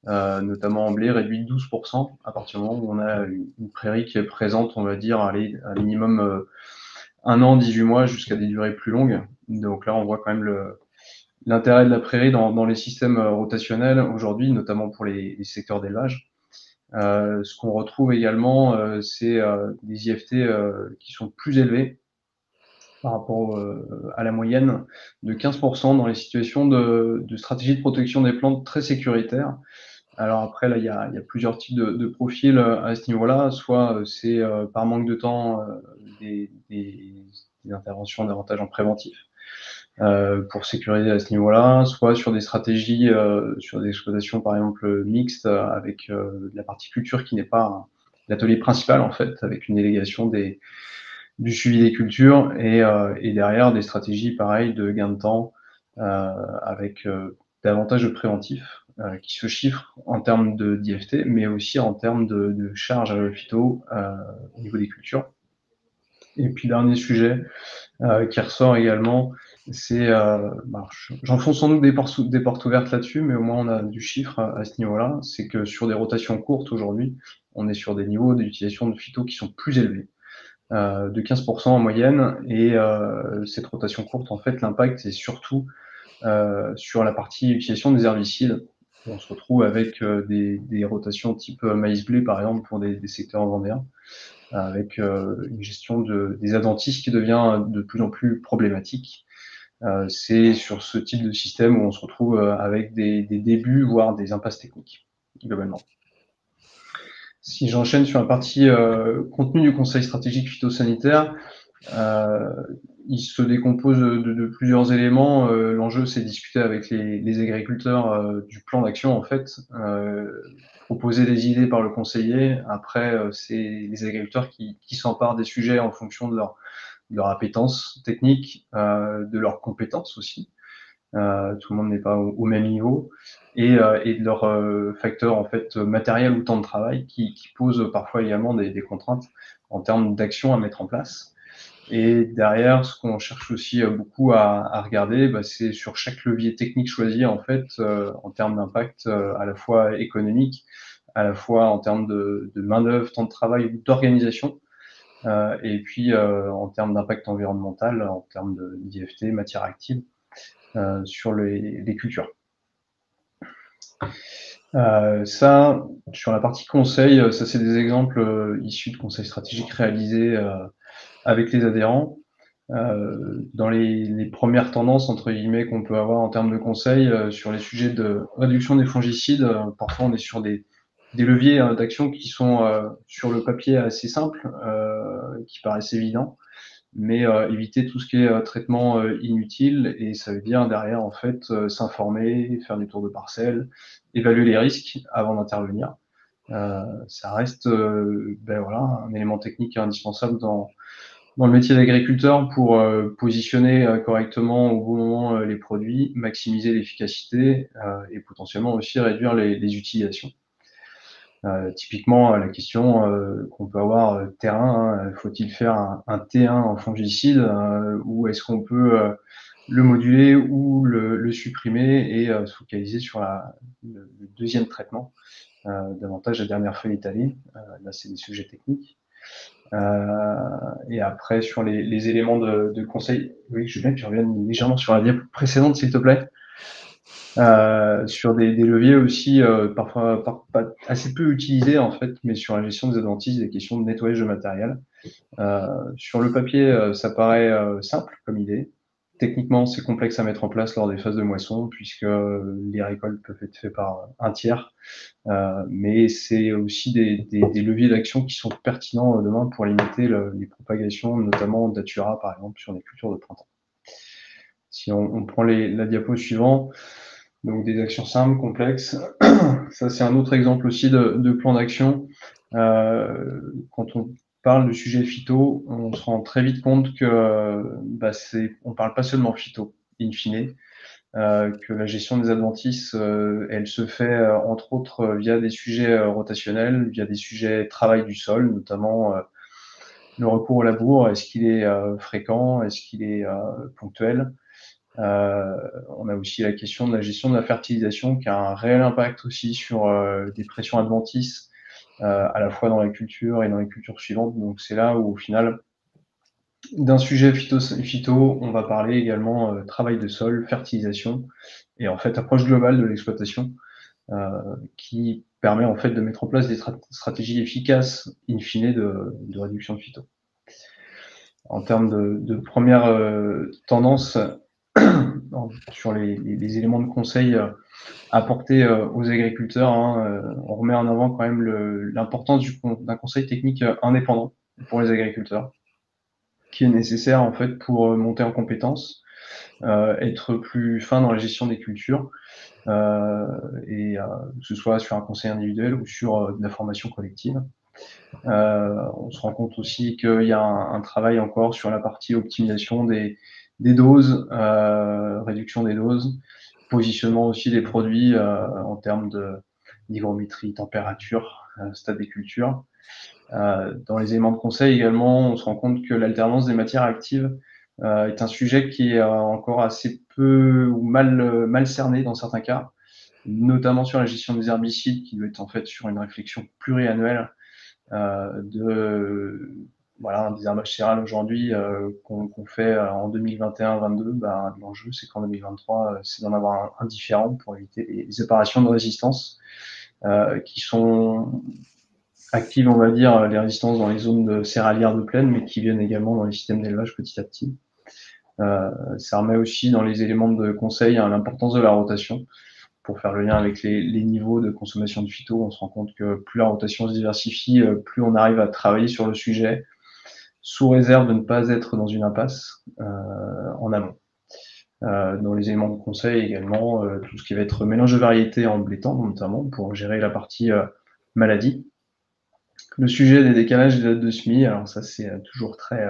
notamment en blé, réduit de 12% à partir du moment où on a une prairie qui est présente, on va dire, allez, à minimum 1 an, 18 mois, jusqu'à des durées plus longues. Donc là, on voit quand même l'intérêt de la prairie dans les systèmes rotationnels aujourd'hui, notamment pour les secteurs d'élevage. Ce qu'on retrouve également, c'est des IFT qui sont plus élevés, par rapport à la moyenne, de 15% dans les situations de stratégie de protection des plantes très sécuritaires. Alors après, là, il y a plusieurs types de profils à ce niveau-là. Soit c'est par manque de temps des interventions davantage en préventif pour sécuriser à ce niveau-là, soit sur des stratégies, sur des exploitations par exemple mixtes avec de la partie culture qui n'est pas l'atelier principal en fait, avec une délégation du suivi des cultures et derrière des stratégies pareilles de gain de temps avec davantage de préventif qui se chiffrent en termes d'IFT, mais aussi en termes de charge phyto au niveau des cultures. Et puis dernier sujet qui ressort également, c'est, j'enfonce sans doute des portes ouvertes là-dessus, mais au moins on a du chiffre à ce niveau-là, c'est que sur des rotations courtes aujourd'hui, on est sur des niveaux d'utilisation de phyto qui sont plus élevés, de 15% en moyenne, et cette rotation courte, en fait, l'impact est surtout sur la partie utilisation des herbicides. On se retrouve avec des rotations type maïs-blé, par exemple, pour des secteurs vendéens, avec une gestion des adventices qui devient de plus en plus problématique. C'est sur ce type de système où on se retrouve avec des débuts, voire des impasses techniques, globalement. Si j'enchaîne sur la partie contenu du conseil stratégique phytosanitaire, il se décompose de plusieurs éléments. L'enjeu, c'est de discuter avec les agriculteurs du plan d'action, en fait, proposer des idées par le conseiller. Après, c'est les agriculteurs qui s'emparent des sujets en fonction de leur appétence technique, de leurs compétences aussi. Tout le monde n'est pas au même niveau, et de leurs facteurs en fait matériels ou temps de travail qui posent parfois également des contraintes en termes d'action à mettre en place. Et derrière, ce qu'on cherche aussi beaucoup à regarder, c'est sur chaque levier technique choisi en fait, en termes d'impact à la fois économique, à la fois en termes de main-d'œuvre, temps de travail ou d'organisation, et puis en termes d'impact environnemental, en termes d'IFT, matière active, sur les cultures. Ça, sur la partie conseil, ça c'est des exemples issus de conseils stratégiques réalisés avec les adhérents. Dans les premières tendances, entre guillemets, qu'on peut avoir en termes de conseils sur les sujets de réduction des fongicides, parfois on est sur des leviers d'action qui sont sur le papier assez simples, qui paraissent évidents, mais éviter tout ce qui est traitement inutile, et ça veut dire derrière en fait s'informer, faire des tours de parcelles, évaluer les risques avant d'intervenir. Ça reste voilà, un élément technique indispensable dans le métier d'agriculteur pour positionner correctement au bon moment les produits, maximiser l'efficacité et potentiellement aussi réduire les utilisations. Typiquement, la question qu'on peut avoir terrain, hein, faut-il faire un T1 en fongicide ou est-ce qu'on peut le moduler ou le supprimer et se focaliser sur le deuxième traitement, davantage la dernière feuille étalée. Là, c'est des sujets techniques. Et après, sur les éléments de conseil, oui, Julien, tu reviennes légèrement sur la diapo précédente, s'il te plaît. Sur des leviers aussi parfois pas assez peu utilisés en fait, mais sur la gestion des adventices, des questions de nettoyage de matériel. Sur le papier, ça paraît simple comme idée. Techniquement, c'est complexe à mettre en place lors des phases de moisson, puisque les récoltes peuvent être faites par un tiers. Mais c'est aussi des leviers d'action qui sont pertinents demain pour limiter les propagations, notamment de datura, par exemple, sur les cultures de printemps. Si on prend la diapo suivante, donc des actions simples, complexes. Ça, c'est un autre exemple aussi de plan d'action. Quand on parle de sujet phyto, on se rend très vite compte que on parle pas seulement phyto, in fine, que la gestion des adventices, elle se fait entre autres via des sujets rotationnels, via des sujets travail du sol, notamment le recours au labour. Est-ce qu'il est fréquent? Est-ce qu'il est ponctuel? On a aussi la question de la gestion de la fertilisation qui a un réel impact aussi sur des pressions adventices à la fois dans la culture et dans les cultures suivantes. Donc c'est là où au final, d'un sujet phyto, on va parler également travail de sol, fertilisation et en fait approche globale de l'exploitation qui permet en fait de mettre en place des stratégies efficaces in fine de réduction de phyto. en termes de première tendance sur les éléments de conseil apportés aux agriculteurs, hein, on remet en avant quand même l'importance d'un conseil technique indépendant pour les agriculteurs, qui est nécessaire en fait pour monter en compétences, être plus fin dans la gestion des cultures, et que ce soit sur un conseil individuel ou sur de la formation collective. On se rend compte aussi qu'il y a un travail encore sur la partie optimisation des doses, réduction des doses, positionnement aussi des produits en termes d'hygrométrie, température, stade des cultures. Dans les éléments de conseil également, on se rend compte que l'alternance des matières actives est un sujet qui est encore assez peu ou mal cerné dans certains cas, notamment sur la gestion des herbicides, qui doit être en fait sur une réflexion pluriannuelle voilà, un désherbage céréal aujourd'hui qu'on fait en 2021-22, l'enjeu c'est qu'en 2023, c'est d'en avoir un différent pour éviter les apparitions de résistance qui sont actives, on va dire, les résistances dans les zones céréalières de plaine, mais qui viennent également dans les systèmes d'élevage petit à petit. Ça remet aussi dans les éléments de conseil à l'importance de la rotation. Pour faire le lien avec les niveaux de consommation de phyto, on se rend compte que plus la rotation se diversifie, plus on arrive à travailler sur le sujet, sous réserve de ne pas être dans une impasse en amont. Dans les éléments de conseil également, tout ce qui va être mélange de variétés en blé tendre notamment, pour gérer la partie maladie. Le sujet des décalages des dates de semis, alors ça c'est toujours très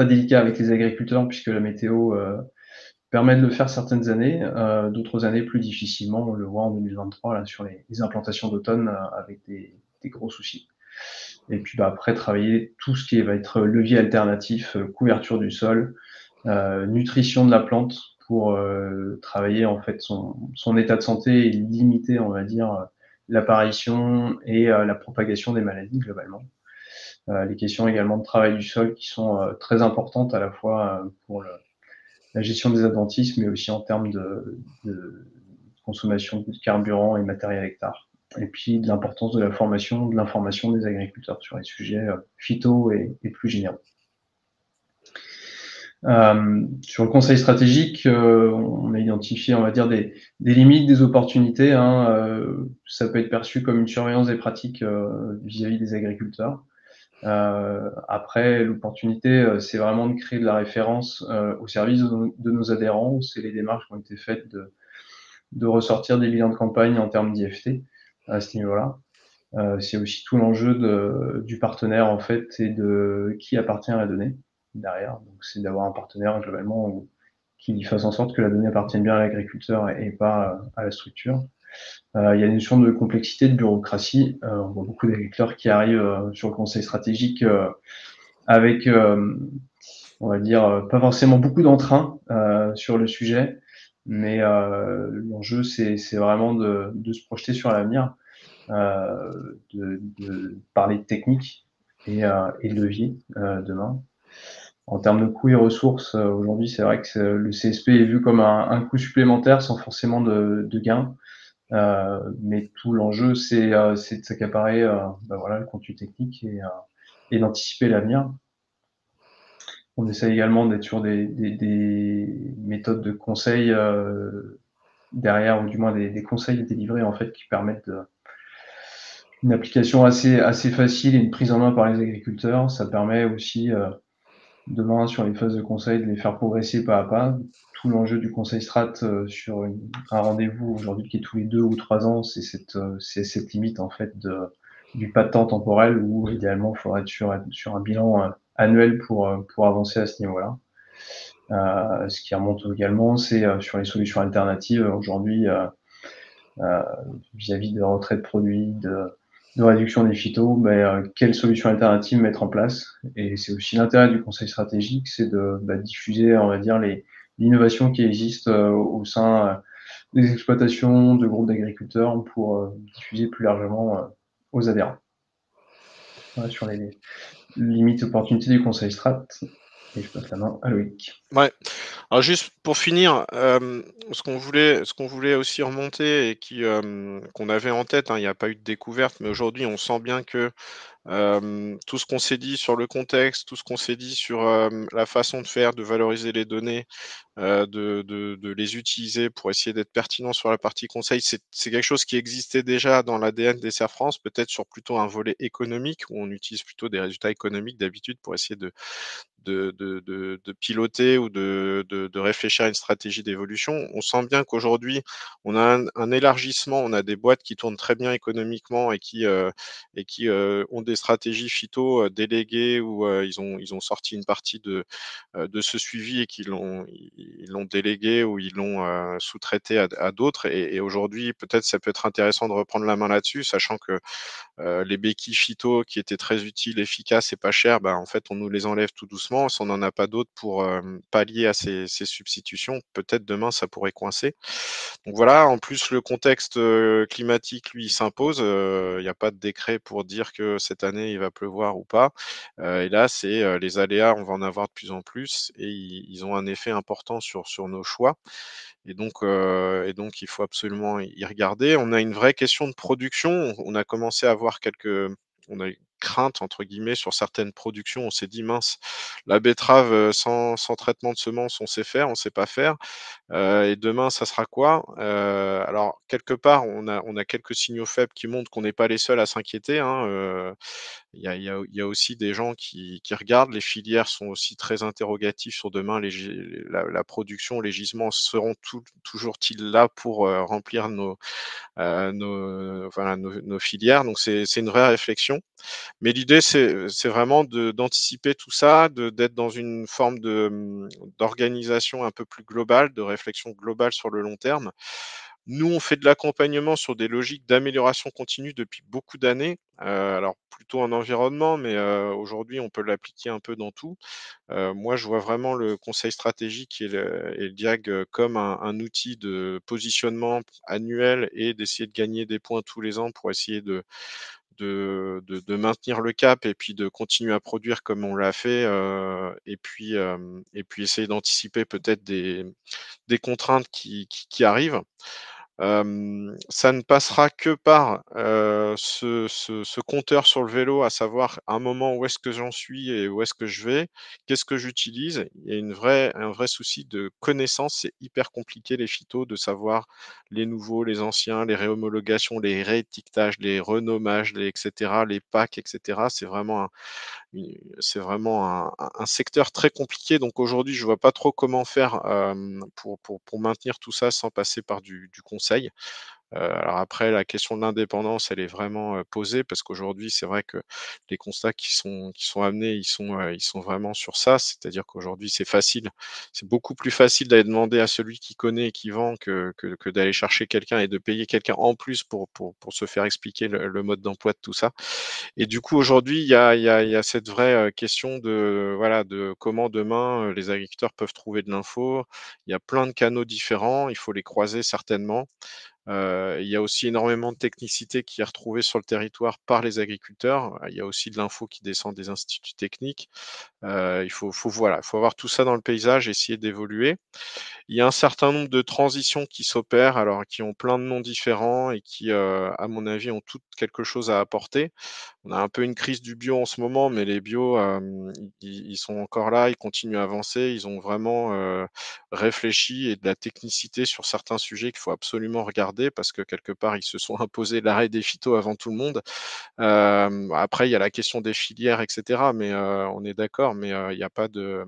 délicat avec les agriculteurs, puisque la météo permet de le faire certaines années, d'autres années plus difficilement. On le voit en 2023 là, sur les implantations d'automne avec des gros soucis. Et puis après, travailler tout ce qui va être levier alternatif, couverture du sol, nutrition de la plante pour travailler en fait son état de santé et limiter, on va dire, l'apparition et la propagation des maladies globalement. Les questions également de travail du sol qui sont très importantes à la fois pour la gestion des adventistes, mais aussi en termes de consommation de carburant et matériel hectare. Et puis de l'importance de la formation, de l'information des agriculteurs sur les sujets phyto et plus généraux. Sur le conseil stratégique, on a identifié, on va dire, des limites, des opportunités. Ça peut être perçu comme une surveillance des pratiques vis-à-vis des agriculteurs. Après, l'opportunité, c'est vraiment de créer de la référence au service de nos adhérents. C'est les démarches qui ont été faites de ressortir des bilans de campagne en termes d'IFT à ce niveau-là. C'est aussi tout l'enjeu du partenaire en fait et de qui appartient à la donnée derrière. Donc c'est d'avoir un partenaire globalement qui fasse en sorte que la donnée appartienne bien à l'agriculteur et pas à la structure. Il y a une notion de complexité, de bureaucratie. On voit beaucoup d'agriculteurs qui arrivent sur le conseil stratégique avec, on va dire, pas forcément beaucoup d'entrain sur le sujet, mais l'enjeu, c'est vraiment de se projeter sur l'avenir, de parler de technique et de levier demain. En termes de coûts et ressources, aujourd'hui, c'est vrai que le CSP est vu comme un coût supplémentaire sans forcément de gain. Mais tout l'enjeu, c'est de s'accaparer le contenu technique et d'anticiper l'avenir. On essaie également d'être sur des méthodes de conseil derrière, ou du moins des conseils délivrés en fait qui permettent une application assez facile et une prise en main par les agriculteurs. Ça permet aussi demain sur les phases de conseil de les faire progresser pas à pas. Tout l'enjeu du conseil strat sur un rendez-vous aujourd'hui qui est tous les 2 ou 3 ans, c'est cette limite en fait du pas de temps temporel où idéalement il faudrait être sur un bilan annuel pour avancer à ce niveau-là. Ce qui remonte également, c'est sur les solutions alternatives aujourd'hui vis-à-vis de retrait de produits, de réduction des phytos, quelles solutions alternatives mettre en place. Et c'est aussi l'intérêt du conseil stratégique, c'est de diffuser, on va dire, l'innovation qui existe au sein des exploitations, de groupes d'agriculteurs pour diffuser plus largement aux adhérents. Voilà, sur les limites et opportunités du conseil strat. Et je passe la main à Loïc. Ouais. Alors juste pour finir, ce qu'on voulait aussi remonter et qu'on avait en tête, il n'y a pas eu de découverte, mais aujourd'hui on sent bien que Tout ce qu'on s'est dit sur le contexte, tout ce qu'on s'est dit sur la façon de faire, de valoriser les données, de les utiliser pour essayer d'être pertinent sur la partie conseil, c'est quelque chose qui existait déjà dans l'ADN des Serre France, peut-être sur plutôt un volet économique, où on utilise plutôt des résultats économiques d'habitude pour essayer de piloter ou de réfléchir à une stratégie d'évolution. On sent bien qu'aujourd'hui, on a un élargissement, on a des boîtes qui tournent très bien économiquement et qui ont des stratégies phyto déléguées ou ils ont sorti une partie de ce suivi et ils l'ont délégué ou ils l'ont sous-traité à d'autres. Et aujourd'hui, peut-être ça peut être intéressant de reprendre la main là-dessus, sachant que les béquilles phyto qui étaient très utiles, efficaces et pas chères, en fait, on nous les enlève tout doucement. Si on n'en a pas d'autres pour pallier à ces substitutions, peut-être demain, ça pourrait coincer. Donc voilà, en plus, le contexte climatique, lui, s'impose. Il n'y a pas de décret pour dire que cette année, il va pleuvoir ou pas. Et là, c'est les aléas, on va en avoir de plus en plus et ils ont un effet important sur nos choix. Et donc, il faut absolument y regarder. On a une vraie question de production. On a commencé à avoir on a eu crainte entre guillemets sur certaines productions. On s'est dit mince, la betterave sans traitement de semences, on sait faire, on sait pas faire. Et demain, ça sera quoi? Alors quelque part, on a quelques signaux faibles qui montrent qu'on n'est pas les seuls à s'inquiéter, hein. Il y a aussi des gens qui regardent. Les filières sont aussi très interrogatives sur demain. La production, les gisements seront toujours-ils là pour remplir voilà, nos filières? Donc c'est une vraie réflexion. Mais l'idée, c'est vraiment d'anticiper tout ça, d'être dans une forme d'organisation un peu plus globale, de réflexion globale sur le long terme. Nous, on fait de l'accompagnement sur des logiques d'amélioration continue depuis beaucoup d'années. Alors plutôt en environnement, mais aujourd'hui, on peut l'appliquer un peu dans tout. Moi, je vois vraiment le conseil stratégique et le diag comme un outil de positionnement annuel et d'essayer de gagner des points tous les ans pour essayer de maintenir le cap et puis de continuer à produire comme on l'a fait, et puis essayer d'anticiper peut-être des contraintes qui arrivent. Ça ne passera que par, ce compteur sur le vélo, à savoir un moment où est-ce que j'en suis et où est-ce que je vais? Qu'est-ce que j'utilise? Il y a un vrai souci de connaissance. C'est hyper compliqué les phytos, de savoir les nouveaux, les anciens, les réhomologations, les réétiquetages, les renommages, les et cetera, les packs et cetera. C'est vraiment un secteur très compliqué. Donc aujourd'hui, je vois pas trop comment faire, pour maintenir tout ça sans passer par du conseil. Alors après, la question de l'indépendance, elle est vraiment posée parce qu'aujourd'hui, c'est vrai que les constats qui sont amenés, ils sont vraiment sur ça. C'est-à-dire qu'aujourd'hui, c'est beaucoup plus facile d'aller demander à celui qui connaît et qui vend que d'aller chercher quelqu'un et de payer quelqu'un en plus pour se faire expliquer le mode d'emploi de tout ça. Et du coup, aujourd'hui, il y a cette vraie question de, voilà, de comment demain les agriculteurs peuvent trouver de l'info. Il y a plein de canaux différents, il faut les croiser certainement. Il y a aussi énormément de technicité qui est retrouvée sur le territoire par les agriculteurs. Il y a aussi de l'info qui descend des instituts techniques. Voilà, il faut avoir tout ça dans le paysage, essayer d'évoluer. Il y a un certain nombre de transitions qui s'opèrent, alors qui ont plein de noms différents et qui, à mon avis, ont toutes quelque chose à apporter. On a un peu une crise du bio en ce moment, mais les bio, ils sont encore là, ils continuent à avancer. Ils ont vraiment, réfléchi et de la technicité sur certains sujets qu'il faut absolument regarder parce que quelque part, ils se sont imposés l'arrêt des phytos avant tout le monde. Après, il y a la question des filières et cetera, mais on est d'accord, mais il y a pas de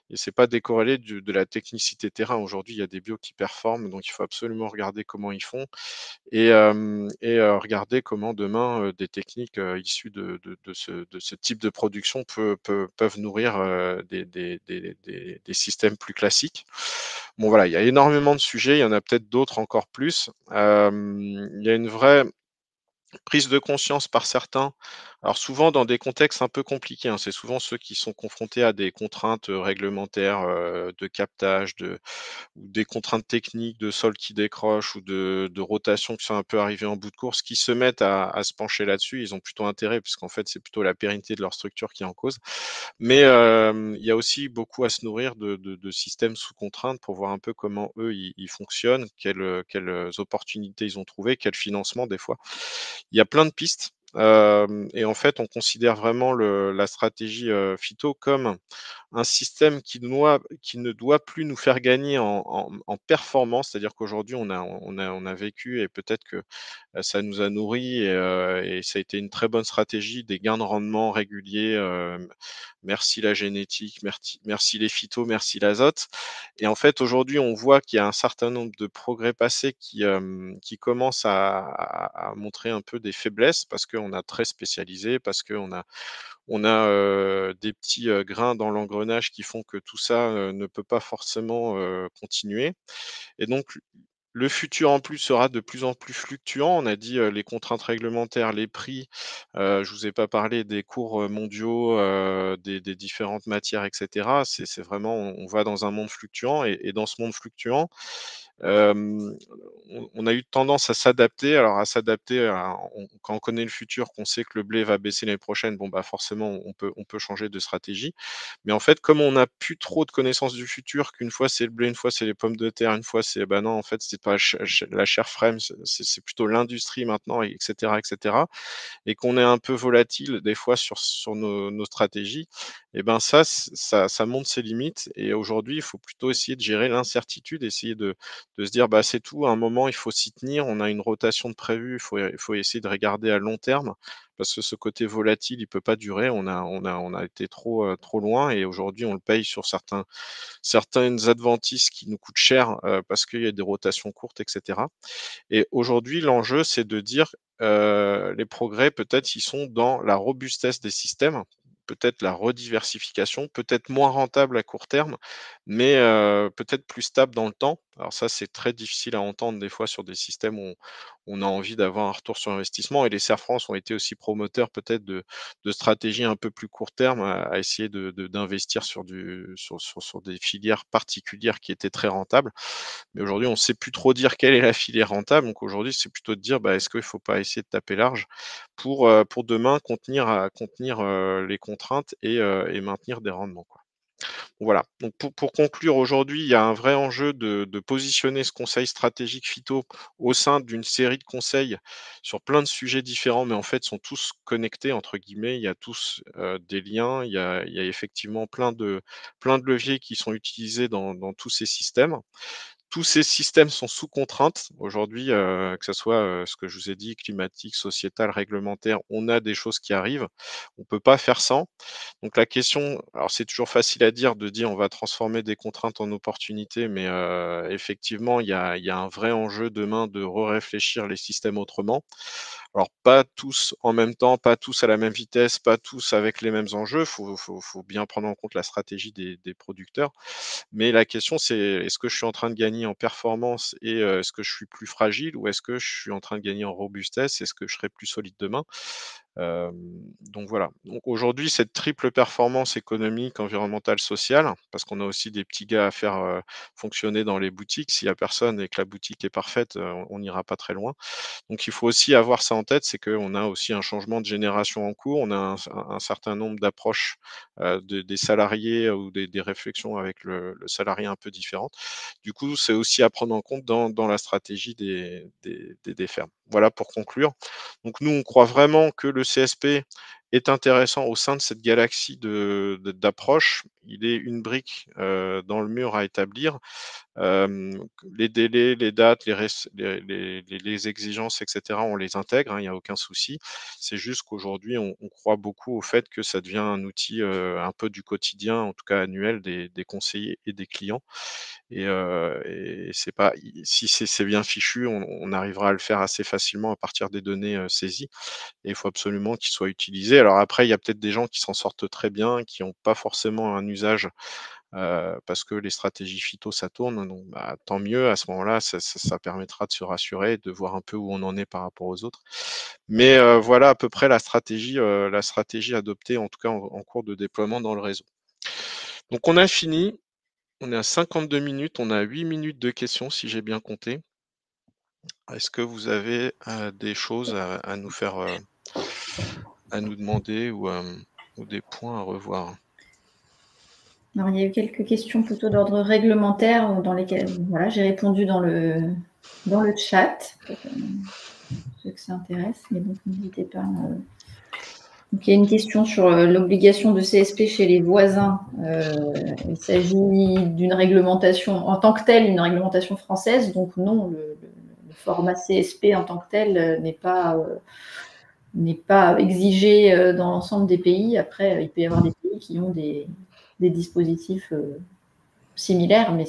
et c'est pas décorrélé de la technicité terrain. Aujourd'hui, il y a des bio qui performent, donc il faut absolument regarder comment ils font regarder comment demain, des techniques, issues de ce type de production peuvent nourrir, des systèmes plus classiques. Bon voilà, il y a énormément de sujets, il y en a peut-être d'autres encore plus. Il y a une vraie prise de conscience par certains, alors souvent dans des contextes un peu compliqués, hein. C'est souvent ceux qui sont confrontés à des contraintes, réglementaires, de captage, ou des contraintes techniques de sol qui décrochent ou de rotation qui sont un peu arrivées en bout de course, qui se mettent à se pencher là-dessus. Ils ont plutôt intérêt puisqu'en fait, c'est plutôt la pérennité de leur structure qui est en cause. Mais il y a aussi beaucoup à se nourrir de systèmes sous contrainte pour voir un peu comment eux, ils fonctionnent, quelles opportunités ils ont trouvées, quel financement des fois. Il y a plein de pistes. Et en fait, on considère vraiment la stratégie phyto comme un système qui ne doit plus nous faire gagner en performance. C'est-à-dire qu'aujourd'hui, on a vécu et peut-être que ça nous a nourris et ça a été une très bonne stratégie, des gains de rendement réguliers, merci la génétique, merci les phytos, merci l'azote. Et en fait, aujourd'hui, on voit qu'il y a un certain nombre de progrès passés qui commencent à montrer un peu des faiblesses parce qu'on a très spécialisé, parce qu'on a des petits, grains dans l'engrenage qui font que tout ça, ne peut pas forcément, continuer. Et donc le futur en plus sera de plus en plus fluctuant. On a dit, les contraintes réglementaires, les prix, je vous ai pas parlé des cours, mondiaux, des différentes matières et cetera. C'est vraiment on va dans un monde fluctuant et dans ce monde fluctuant, Hem, on a eu tendance à s'adapter. Alors à s'adapter à quand on connaît le futur, qu'on sait que le blé va baisser l'année prochaine, bon, bah, forcément on peut changer de stratégie. Mais en fait, comme on n'a plus trop de connaissances du futur, qu'une fois c'est le blé, une fois c'est les pommes de terre, une fois c'est bah, non, en fait, c'est pas la chair frêne, c'est plutôt l'industrie maintenant et cetera et qu'on est un peu volatile des fois sur nos stratégies et ben ça montre ses limites et aujourd'hui, il faut plutôt essayer de gérer l'incertitude, essayer de se dire: «Bah, c'est tout, à un moment, il faut s'y tenir, on a une rotation de prévue, il faut essayer de regarder à long terme». Parce que ce côté volatile, il peut pas durer. On a été trop loin et aujourd'hui, on le paye sur certaines adventices qui nous coûtent cher, parce qu'il y a des rotations courtes et cetera. Et aujourd'hui, l'enjeu, c'est de dire, les progrès, peut-être, ils sont dans la robustesse des systèmes, peut-être la rediversification, peut-être moins rentable à court terme, mais peut-être plus stable dans le temps. Alors ça, c'est très difficile à entendre des fois sur des systèmes où on a envie d'avoir un retour sur investissement et les Serre France ont été aussi promoteurs peut-être de stratégies un peu plus court terme à essayer d'investir sur des filières particulières qui étaient très rentables. Mais aujourd'hui, on ne sait plus trop dire quelle est la filière rentable. Donc aujourd'hui, c'est plutôt de dire, bah, est-ce qu'il ne faut pas essayer de taper large pour demain contenir les contraintes et maintenir des rendements, quoi. Voilà. Donc pour conclure, aujourd'hui, il y a un vrai enjeu de positionner ce conseil stratégique phyto au sein d'une série de conseils sur plein de sujets différents, mais en fait sont tous connectés entre guillemets. Il y a tous des liens. Il y a effectivement plein de leviers qui sont utilisés dans tous ces systèmes. Tous ces systèmes sont sous contrainte aujourd'hui, que ça soit, ce que je vous ai dit, climatique, sociétal, réglementaire, on a des choses qui arrivent. On peut pas faire sans. Donc la question alors c'est toujours facile à dire de dire: «On va transformer des contraintes en opportunités», mais effectivement, il y a un vrai enjeu demain de réfléchir les systèmes autrement. Alors pas tous en même temps, pas tous à la même vitesse, pas tous avec les mêmes enjeux. Faut bien prendre en compte la stratégie des producteurs. Mais la question c'est: est-ce que je suis en train de gagner en performance et est-ce que je suis plus fragile ou est-ce que je suis en train de gagner en robustesse? Est-ce que je serai plus solide demain? Hem, donc voilà. Donc aujourd'hui, cette triple performance économique, environnementale, sociale, parce qu'on a aussi des petits gars à faire, fonctionner dans les boutiques. S'il y a personne et que la boutique est parfaite, on n'ira pas très loin. Donc il faut aussi avoir ça en tête, c'est qu'on a aussi un changement de génération en cours. On a un certain nombre d'approches, des salariés ou des réflexions avec le salarié un peu différentes. Du coup, c'est aussi à prendre en compte dans la stratégie des fermes. Voilà pour conclure. Donc nous, on croit vraiment que le CSP est intéressant au sein de cette galaxie d'approches. Il est une brique, dans le mur à établir. Les délais, les dates, les exigences et cetera, on les intègre, hein, il y a aucun souci. C'est juste qu'aujourd'hui, on croit beaucoup au fait que ça devient un outil, un peu du quotidien, en tout cas annuel des conseillers et des clients et c'est pas si c'est bien fichu, on arrivera à le faire assez facilement à partir des données, saisies et il faut absolument qu'il soit utilisé. Alors après, il y a peut-être des gens qui s'en sortent très bien, qui ont pas forcément un usage parce que les stratégies phyto, ça tourne, donc bah, tant mieux. À ce moment-là, ça permettra de se rassurer, de voir un peu où on en est par rapport aux autres. Mais voilà à peu près la stratégie adoptée, en tout cas en cours de déploiement dans le réseau. Donc on a fini, on est à 52 minutes, on a 8 minutes de questions si j'ai bien compté. Est-ce que vous avez, des choses à nous faire, à nous demander ou des points à revoir? Alors, il y a eu quelques questions plutôt d'ordre réglementaire dans lesquelles voilà, j'ai répondu dans le chat. ceux que ça intéresse, mais donc n'hésitez pas. Donc, il y a une question sur l'obligation de CSP chez les voisins. Il s'agit d'une réglementation en tant que telle, une réglementation française. Donc non, le format CSP en tant que tel n'est pas exigé dans l'ensemble des pays. Après, il peut y avoir des pays qui ont des dispositifs similaires, mais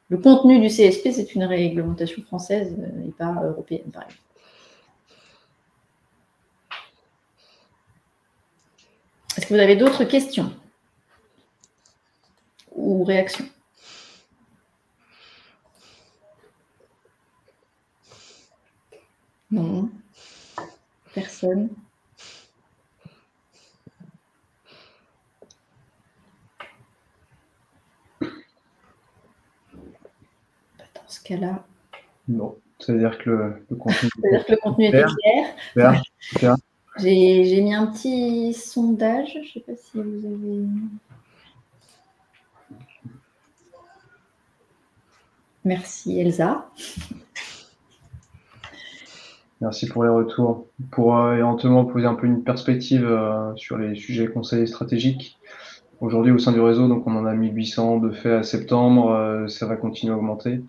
le contenu du CSP, c'est une réglementation française et pas européenne, par exemple. Est-ce que vous avez d'autres questions ou réactions? Non. Personne. Dans ce cas-là. Non. C'est-à-dire que le contenu. C'est-à-dire que le contenu était clair. Clair. J'ai mis un petit sondage. Je ne sais pas si vous avez. Merci Elsa. Merci pour les retours. Pour éventuellement poser un peu une perspective sur les sujets conseils stratégiques. Aujourd'hui, au sein du réseau, donc on en a 1800 de fait à septembre. Ça va continuer à augmenter.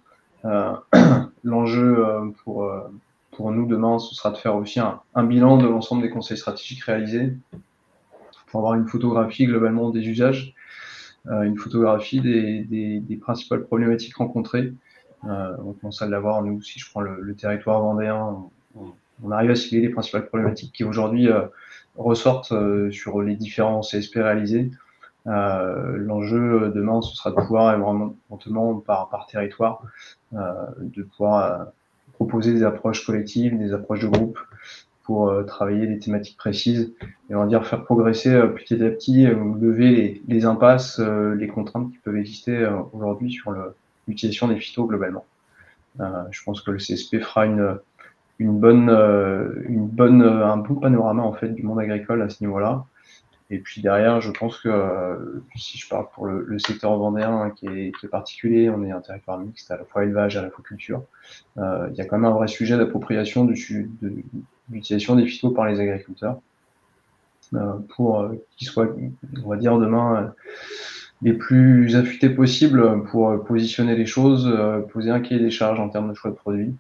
L'enjeu pour nous demain, ce sera de faire aussi un bilan de l'ensemble des conseils stratégiques réalisés pour avoir une photographie globalement des usages, une photographie des principales problématiques rencontrées. On commence à l'avoir, nous, si je prends le territoire vendéen, on arrive à cibler les principales problématiques qui aujourd'hui ressortent sur les différents CSP réalisés. L'enjeu demain, ce sera de pouvoir éventuellement par territoire, de pouvoir proposer des approches collectives, des approches de groupe pour travailler des thématiques précises et on va dire faire progresser petit à petit, lever les impasses, les contraintes qui peuvent exister aujourd'hui sur l'utilisation des phytos globalement. Je pense que le CSP fera un bon panorama en fait du monde agricole à ce niveau-là. Et puis derrière, je pense que si je parle pour le secteur vendéen qui est particulier, on est un territoire mixte à la fois élevage et à la fois culture. Il y a quand même un vrai sujet d'appropriation de l'utilisation des phytos par les agriculteurs pour qu'ils soient, on va dire demain, les plus affûtés possibles pour positionner les choses, poser un cahier des charges en termes de choix de produits.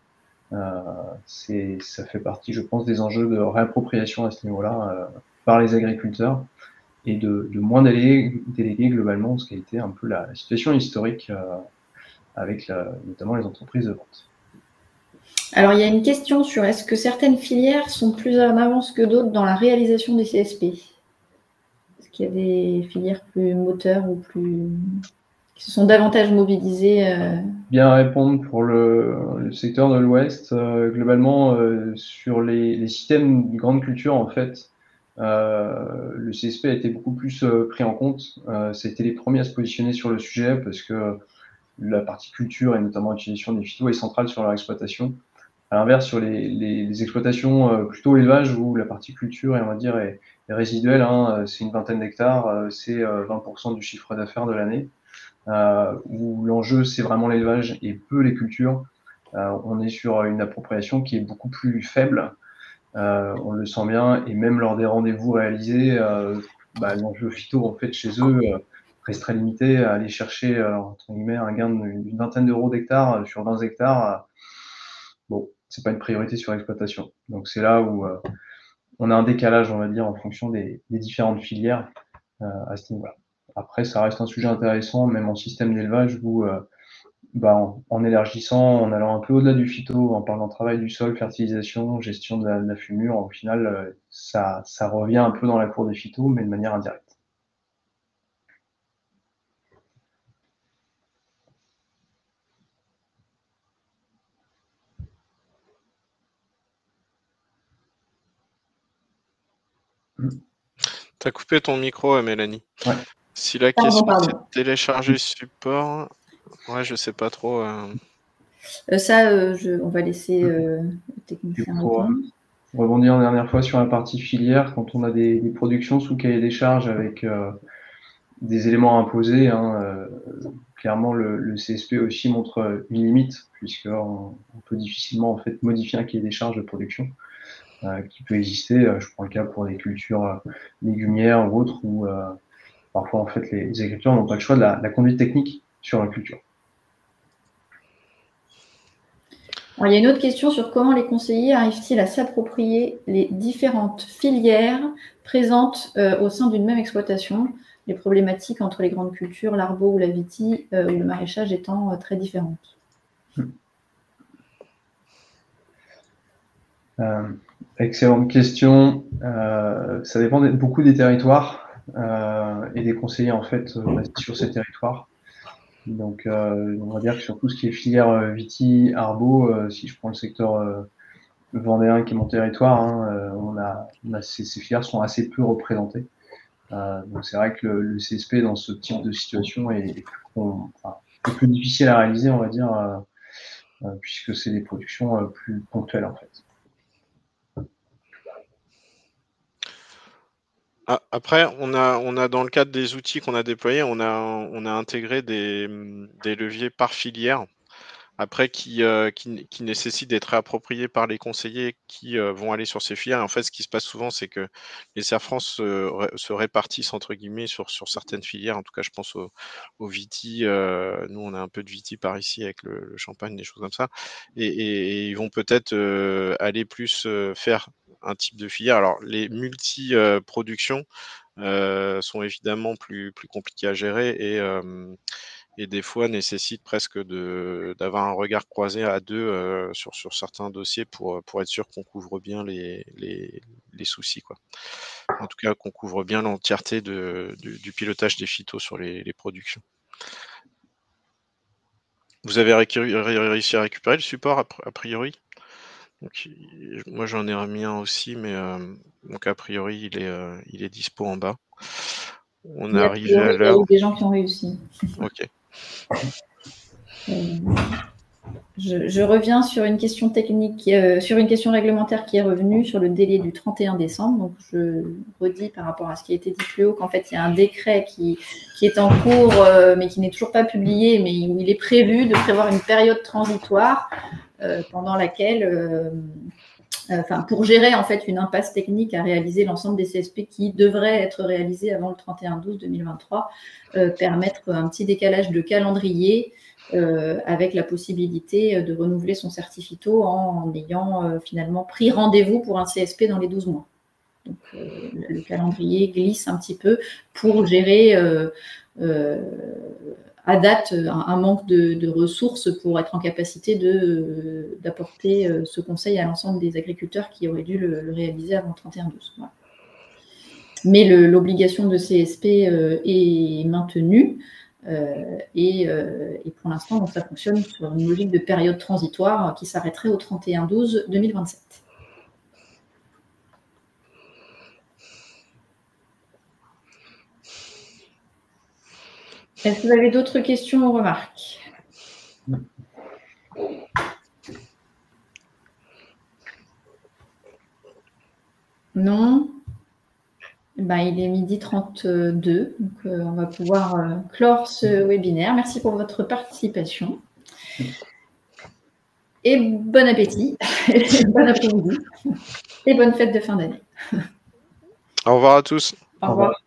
Ça fait partie, je pense, des enjeux de réappropriation à ce niveau-là par les agriculteurs et de moins déléguer globalement ce qui a été un peu la situation historique avec notamment les entreprises de vente. Alors, il y a une question sur est-ce que certaines filières sont plus en avance que d'autres dans la réalisation des CSP? Est-ce qu'il y a des filières plus moteurs ou qui se sont davantage mobilisées Bien répondre pour le secteur de l'Ouest. Globalement, sur les systèmes de grande culture, en fait, le CSP a été beaucoup plus pris en compte. Ça a été les premiers à se positionner sur le sujet parce que la partie culture et notamment l'utilisation des phytos est centrale sur leur exploitation. À l'inverse, sur les exploitations plutôt élevage où la partie culture on va dire est résiduelle, hein, c'est une vingtaine d'hectares, c'est 20% du chiffre d'affaires de l'année, où l'enjeu c'est vraiment l'élevage et peu les cultures. On est sur une appropriation qui est beaucoup plus faible. On le sent bien, et même lors des rendez-vous réalisés, l'enjeu phyto en fait chez eux reste très limité à aller chercher entre guillemets un gain d'une vingtaine d'euros d'hectare sur 20 hectares. Bon, c'est pas une priorité sur l'exploitation. Donc c'est là où on a un décalage, on va dire, en fonction des différentes filières à ce niveau-là. Après, ça reste un sujet intéressant, même en système d'élevage où en élargissant, en allant un peu au-delà du phyto, en parlant travail du sol, fertilisation, gestion de la fumure, au final, ça revient un peu dans la cour des phytos, mais de manière indirecte. Tu as coupé ton micro, Mélanie. Ouais. Si la question c'est de télécharger le support, ouais, je sais pas trop. on va laisser le technicien répondre. Pour rebondir la dernière fois sur la partie filière, quand on a des productions sous cahier des charges avec des éléments imposés, clairement, le CSP aussi montre une limite, puisqu'on peut difficilement en fait, modifier un cahier des charges de production qui peut exister. Je prends le cas pour des cultures légumières ou autres, où parfois en fait, les agriculteurs n'ont pas le choix de la conduite technique sur la culture. Alors, il y a une autre question sur comment les conseillers arrivent-ils à s'approprier les différentes filières présentes au sein d'une même exploitation, les problématiques entre les grandes cultures, l'arbo ou la vitie, ou le maraîchage étant très différentes. Excellente question. Ça dépend beaucoup des territoires et des conseillers en fait sur ces territoires. Donc, on va dire que sur tout ce qui est filière Viti, Arbo, si je prends le secteur vendéen qui est mon territoire, hein, ces filières sont assez peu représentées. Donc, c'est vrai que le CSP dans ce type de situation est plus difficile à réaliser, on va dire, puisque c'est des productions plus ponctuelles en fait. Après, on a dans le cadre des outils qu'on a déployés, on a intégré des leviers par filière, après qui nécessitent d'être réappropriés par les conseillers qui vont aller sur ces filières. Et en fait, ce qui se passe souvent, c'est que les CERFRANS se répartissent entre guillemets sur certaines filières. En tout cas, je pense au Viti. Nous, on a un peu de Viti par ici avec le champagne, des choses comme ça. Et ils vont peut-être aller plus faire un type de filière. Alors, les multi-productions sont évidemment plus compliquées à gérer et des fois nécessitent presque d'avoir un regard croisé à deux sur certains dossiers pour être sûr qu'on couvre bien les soucis, quoi. En tout cas, qu'on couvre bien l'entièreté du pilotage des phytos sur les productions. Vous avez réussi à récupérer le support a priori? Donc, moi j'en ai remis un aussi, mais donc a priori il est dispo en bas. On est arrivé à l'heure. Il y a eu des gens qui ont réussi. Ok. Je reviens sur une question technique, sur une question réglementaire qui est revenue sur le délai du 31 décembre. Donc, je redis par rapport à ce qui a été dit plus haut qu'en fait, il y a un décret qui est en cours, mais qui n'est toujours pas publié, mais où il est prévu de prévoir une période transitoire pendant laquelle, pour gérer en fait une impasse technique à réaliser l'ensemble des CSP qui devraient être réalisés avant le 31/12/2023, permettre un petit décalage de calendrier avec la possibilité de renouveler son certificat en ayant finalement pris rendez-vous pour un CSP dans les 12 mois. Donc, le calendrier glisse un petit peu pour gérer à date un manque de ressources pour être en capacité d'apporter ce conseil à l'ensemble des agriculteurs qui auraient dû le réaliser avant le 31/12. Voilà. Mais l'obligation de CSP est maintenue. Et pour l'instant, donc, ça fonctionne sur une logique de période transitoire qui s'arrêterait au 31/12/2027. Est-ce que vous avez d'autres questions ou remarques? Non? Ben, il est 12h32, donc on va pouvoir clore ce webinaire. Merci pour votre participation. Et bon appétit, bon après-midi, et bonne fête de fin d'année. Au revoir à tous. Au revoir.